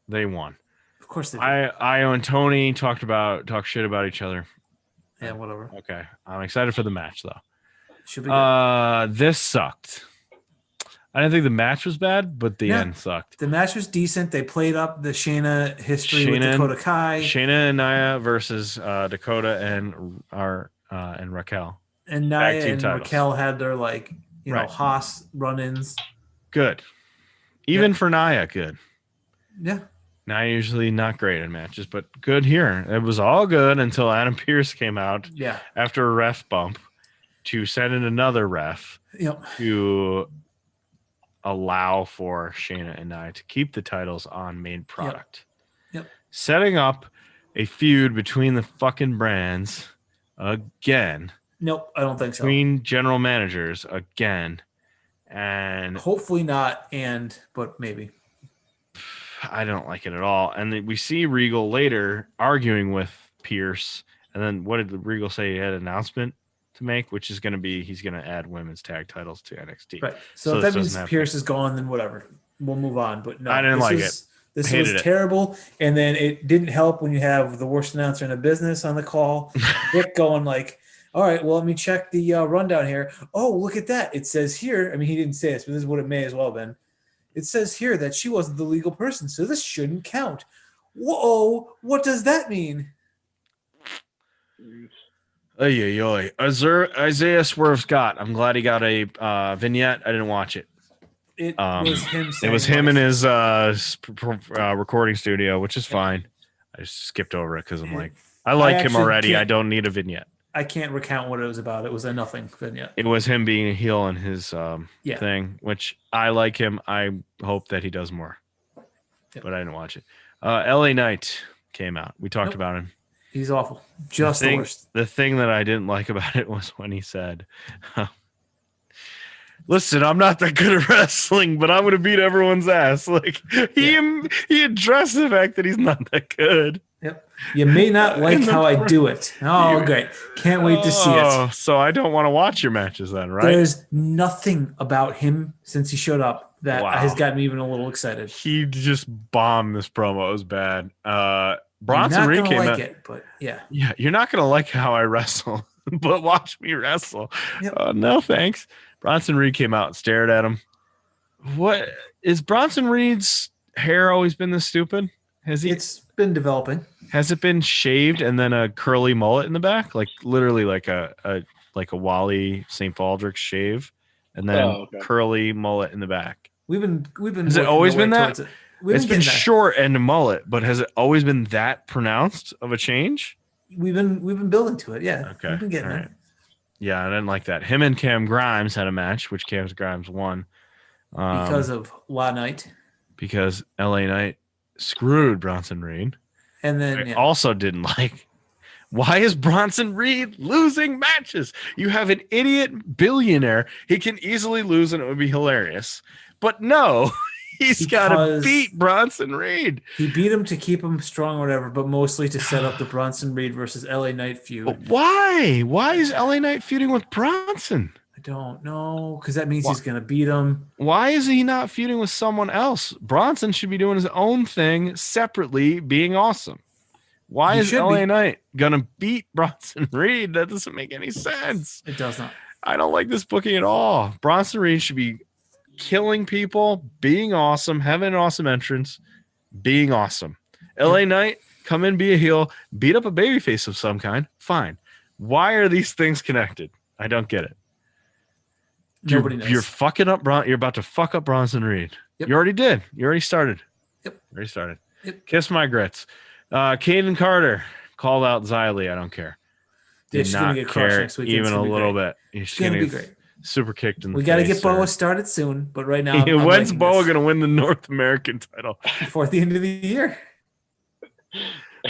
They won. Of course they did. Io and Tony talk shit about each other. Yeah, whatever. Okay. I'm excited for the match though. Should be good. This sucked. I didn't think the match was bad, but the end sucked. The match was decent. They played up the Shayna history with Dakota Kai. Shayna and Nia versus Dakota and Raquel. And Nia and Raquel had their Haas run-ins. Good. Even for Nia, good. Yeah. Nia usually not great in matches, but good here. It was all good until Adam Pearce came out after a ref bump to send in another ref to allow for Shayna and Nia to keep the titles on main product. Yep. Setting up a feud between the fucking brands again. Nope, I don't think so. Between general managers again. And hopefully not, but maybe. I don't like it at all. And we see Regal later arguing with Pierce. And then what did Regal say? He had an announcement to make, which is going to be he's going to add women's tag titles to NXT. Right. So if that means Pierce is gone, then whatever. We'll move on. But no, I didn't like it. This was terrible. And then it didn't help when you have the worst announcer in the business on the call. Vic going like, all right, well, let me check the rundown here. Oh, look at that. It says here, I mean, he didn't say this, but this is what it may as well have been. It says here that she wasn't the legal person, so this shouldn't count. Whoa, what does that mean? Isaiah Swerve Scott. I'm glad he got a vignette. I didn't watch it. It was him. It was him in his recording studio, which is fine. I just skipped over it because I'm like, I like him already. I don't need a vignette. I can't recount what it was about. It was a nothing vignette. It was him being a heel in his thing, which I like him. I hope that he does more. But I didn't watch it. LA Knight came out. We talked about him. He's awful. Just the worst. The thing that I didn't like about it was when he said, listen, I'm not that good at wrestling, but I'm going to beat everyone's ass. Like he addressed the fact that he's not that good. Yep. You may not like how I do it. Oh, great. Can't wait to see it. So I don't want to watch your matches then, right? There's nothing about him since he showed up that has gotten me even a little excited. He just bombed this promo. It was bad. Bronson Reed came out. But yeah, you're not going to like how I wrestle, but watch me wrestle. Yep. No, thanks. Bronson Reed came out and stared at him. What is Bronson Reed's hair always been this stupid? It's been developing. Has it been shaved and then a curly mullet in the back? Like literally like a like a Wally St. Baldrick's shave, and then curly mullet in the back. We've been. Has it always been that? It's been short and a mullet, but has it always been that pronounced of a change? We've been building to it. Yeah. Okay. We've been getting there. Yeah, I didn't like that. Him and Cam Grimes had a match, which Cam Grimes won. Because of La Knight. Because LA Knight screwed Bronson Reed. And then I also didn't like. Why is Bronson Reed losing matches? You have an idiot billionaire. He can easily lose and it would be hilarious. But no, he's got to beat Bronson Reed. He beat him to keep him strong or whatever, but mostly to set up the Bronson Reed versus LA Knight feud. But why? Why is LA Knight feuding with Bronson? I don't know, because that means he's going to beat him. Why is he not feuding with someone else? Bronson should be doing his own thing separately, being awesome. Why is LA Knight going to beat Bronson Reed? That doesn't make any sense. It does not. I don't like this booking at all. Bronson Reed should be killing people, being awesome, having an awesome entrance, being awesome. LA Knight, come in, be a heel, beat up a babyface of some kind. Fine. Why are these things connected? I don't get it. Nobody knows. You're fucking up. You're about to fuck up Bronson Reed. Yep. You already did. You already started. Yep. Already started. Yep. Kiss my grits. Caden Carter called out Xylee. I don't care. Did not get care next week. Even a little bit. He's going to be great. Super kicked in the face. We got to get Boa started soon, but right now, when's Boa going to win the North American title? Before the end of the year.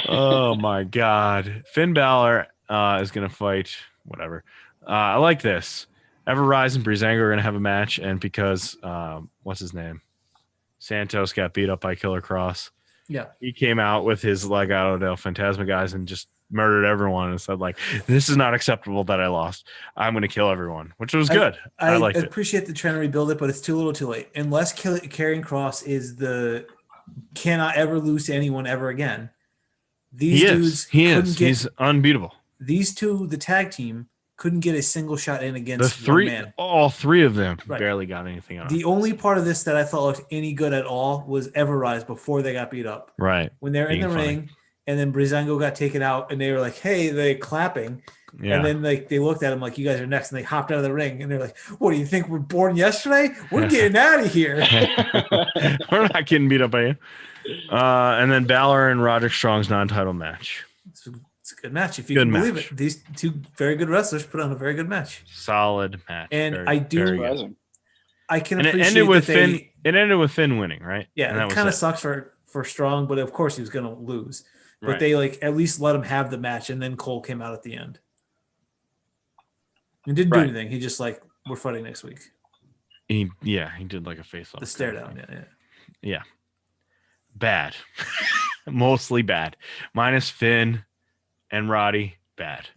Oh my God. Finn Balor is going to fight. Whatever. I like this. Everrise and Breezango are going to have a match, and because what's his name? Santos got beat up by Killer Cross. Yeah. He came out with his Legado del Fantasma guys and just murdered everyone and said, like, this is not acceptable that I lost. I'm going to kill everyone, which was good. I liked it. I appreciate the trying to rebuild it, but it's too little too late. Unless Karrion Kross is the cannot ever lose to anyone ever again. He's unbeatable. These two, the tag team, couldn't get a single shot in against one man. All three of them barely got anything on. The only part of this that I thought looked any good at all was Everrise before they got beat up. Right. When they're in the ring and then Breezango got taken out and they were like, hey, they're clapping. Yeah. And then they looked at him like, you guys are next. And they hopped out of the ring and they're like, what do you think? We're born yesterday? We're getting out of here. We're not getting beat up by you. And then Balor and Roderick Strong's non-title match. It's a good match if you can believe it. These two very good wrestlers put on a very good match. Solid match. And I can appreciate it ended with Finn. It ended with Finn winning, right? Yeah, and it kind of sucks for Strong, but of course he was going to lose. But they at least let him have the match, and then Cole came out at the end. He didn't do anything. He just we're fighting next week. He did like a face off. The stare down, yeah. Bad, mostly bad. Minus Finn and Roddy, bad.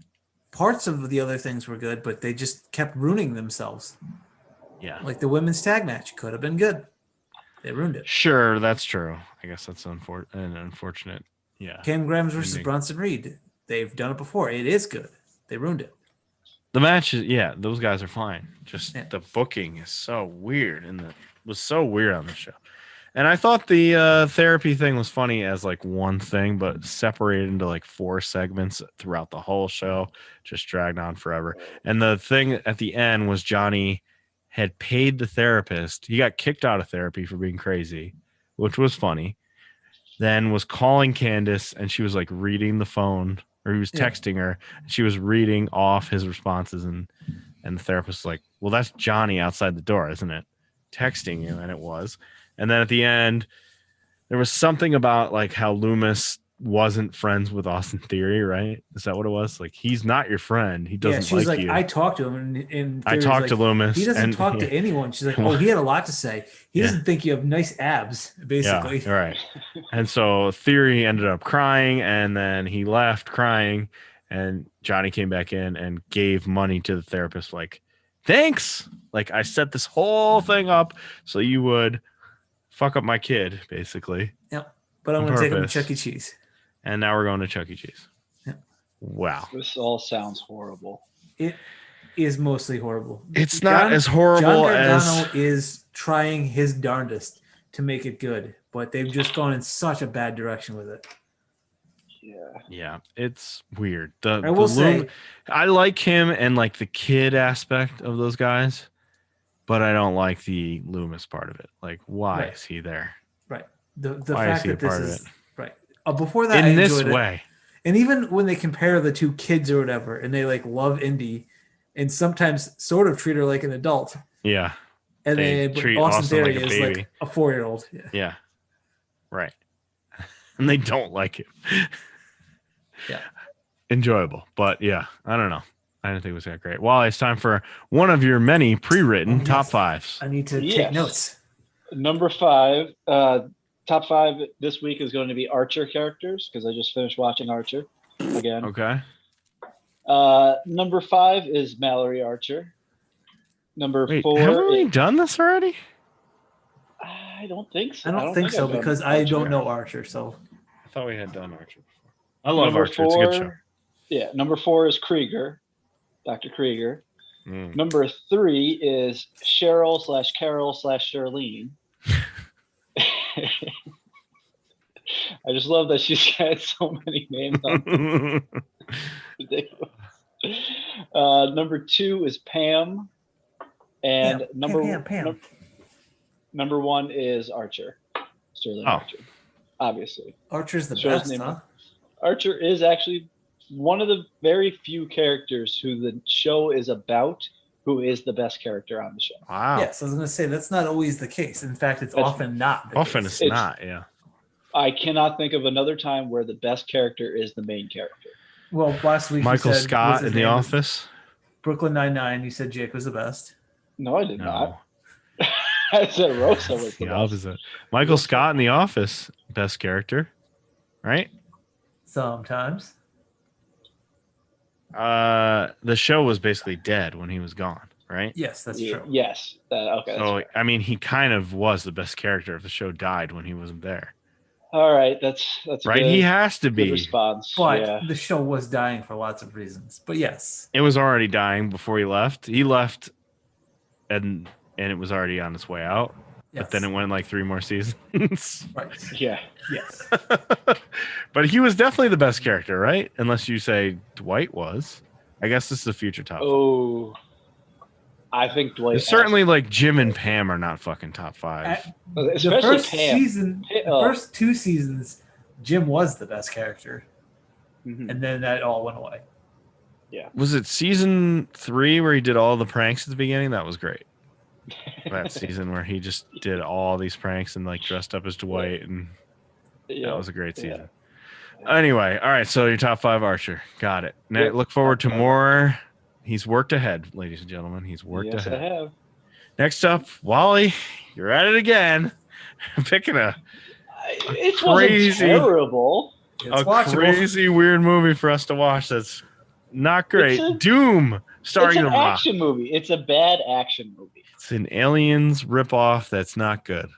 Parts of the other things were good, but they just kept ruining themselves. Yeah. Like the women's tag match could have been good. They ruined it. Sure, that's true. I guess that's unfortunate. Yeah. Cam Grimes versus Bronson Reed. They've done it before. It is good. They ruined it. The match is, those guys are fine. Just the booking is so weird was so weird on the show. And I thought the therapy thing was funny as one thing, but separated into 4 segments throughout the whole show, just dragged on forever. And the thing at the end was Johnny had paid the therapist. He got kicked out of therapy for being crazy, which was funny. Then was calling Candace, and she was reading the phone, or he was texting her. And she was reading off his responses, and the therapist was like, well, that's Johnny outside the door, isn't it? Texting you, and it was. And then at the end, there was something about how Loomis wasn't friends with Austin Theory, right? Is that what it was? He's not your friend. He doesn't she was like you. I talked to him, and I talked to Loomis. He doesn't talk to anyone. She's like, oh, he had a lot to say. He doesn't think you have nice abs, basically. Yeah, right. And so Theory ended up crying, and then he left crying, and Johnny came back in and gave money to the therapist, thanks. I set this whole thing up so you would fuck up my kid, basically. Yep. But I'm going to take him to Chuck E. Cheese. And now we're going to Chuck E. Cheese. Yep. Wow. This all sounds horrible. It is mostly horrible. It's not as horrible as... John Gargano is trying his darndest to make it good, but they've just gone in such a bad direction with it. Yeah, it's weird. I will say, I like him and like the kid aspect of those guys, but I don't like the Loomis part of it. Like, why is he there? Right. The fact that this is right. Before that, in I enjoyed this way. it. And even when they compare the two kids or whatever, and they like love Indy, and sometimes sort of treat her like an adult. Yeah. And then Austin Theory is baby. Like a 4-year-old. Yeah. Right. And they don't like it. Yeah. Enjoyable. But yeah, I don't know. I didn't think it was that great. Well, it's time for one of your many pre-written top fives. I need to take notes. Number 5, top 5 this week is going to be Archer characters because I just finished watching Archer again. Okay. Number 5 is Mallory Archer. Number 4. Haven't we done this already? I don't think so. I don't think so because I don't know Archer. So I thought we had done Archer before. I love Archer. It's a good show. Yeah. Number 4 is Krieger, Dr. Krieger. Number 3 is Cheryl/Carol/Charlene. I just love that she's got so many names on. Ridiculous. Number 2 is Pam, and Pam. Number 1 is Archer. Sterling Archer. Obviously, Archer's the best, huh? Archer is actually one of the very few characters who the show is about who is the best character on the show. Wow. Yes, I was going to say that's not always the case. In fact, it's often not. It's not, yeah. I cannot think of another time where the best character is the main character. Well, last week Michael you said, Scott in The Office. Brooklyn Nine-Nine, you said Jake was the best. No, I did not. I said Rosa was the opposite. Michael Scott in The Office, best character, right? Sometimes. The show was basically dead when he was gone, right? Yes, that's true. Yes. Okay. So, I mean, he kind of was the best character if the show died when he wasn't there. All right, that's right. He has to be. Response. But the show was dying for lots of reasons. But yes, it was already dying before he left. He left, and it was already on its way out. Yes. But then it went like 3 more seasons. Right. Yeah. Yes. But he was definitely the best character, right? Unless you say Dwight was. I guess this is a future top. Oh. I think Dwight. It's certainly like Jim and Pam are not fucking top 5. The first season, the first 2 seasons, Jim was the best character, and then that all went away. Yeah. Was it season 3 where he did all the pranks at the beginning? That was great. That season where he just did all these pranks and like dressed up as Dwight, and that was a great season. Yeah. Anyway, all right. So your top 5 Archer, got it. Now, look forward to more. He's worked ahead, ladies and gentlemen. He's worked ahead. I have. Next up, Wally, you're at it again. Picking a crazy, terrible, crazy weird movie for us to watch. That's not great. Doom, starring The Rock. It's an action movie. It's a bad action movie. It's an Aliens ripoff that's not good.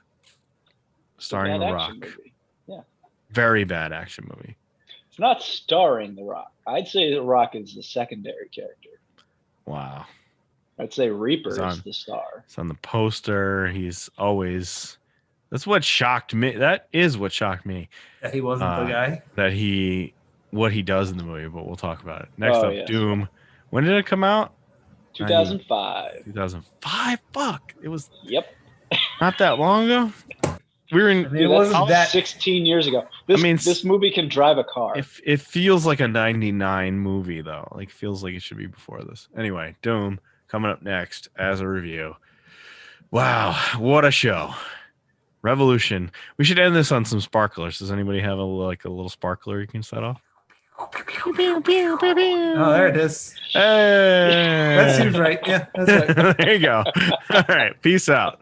Starring The Rock. Yeah. Very bad action movie. It's not starring The Rock. I'd say The Rock is the secondary character. Wow. I'd say Reaper is the star. It's on the poster. He's always. That's what shocked me. That is what shocked me. That he wasn't the guy. What he does in the movie, but we'll talk about it. Next up, Doom. When did it come out? 2005. 2005? Fuck. It was. Yep. Not that long ago. We were in. It wasn't that 16 years ago. This movie can drive a car. It feels like a 99 movie though. Like feels like it should be before this. Anyway, Doom coming up next as a review. Wow, what a show. Revolution. We should end this on some sparklers. Does anybody have a little sparkler you can set off? Oh, there it is. Hey. That seems right. Yeah, that's right. There you go. All right. Peace out.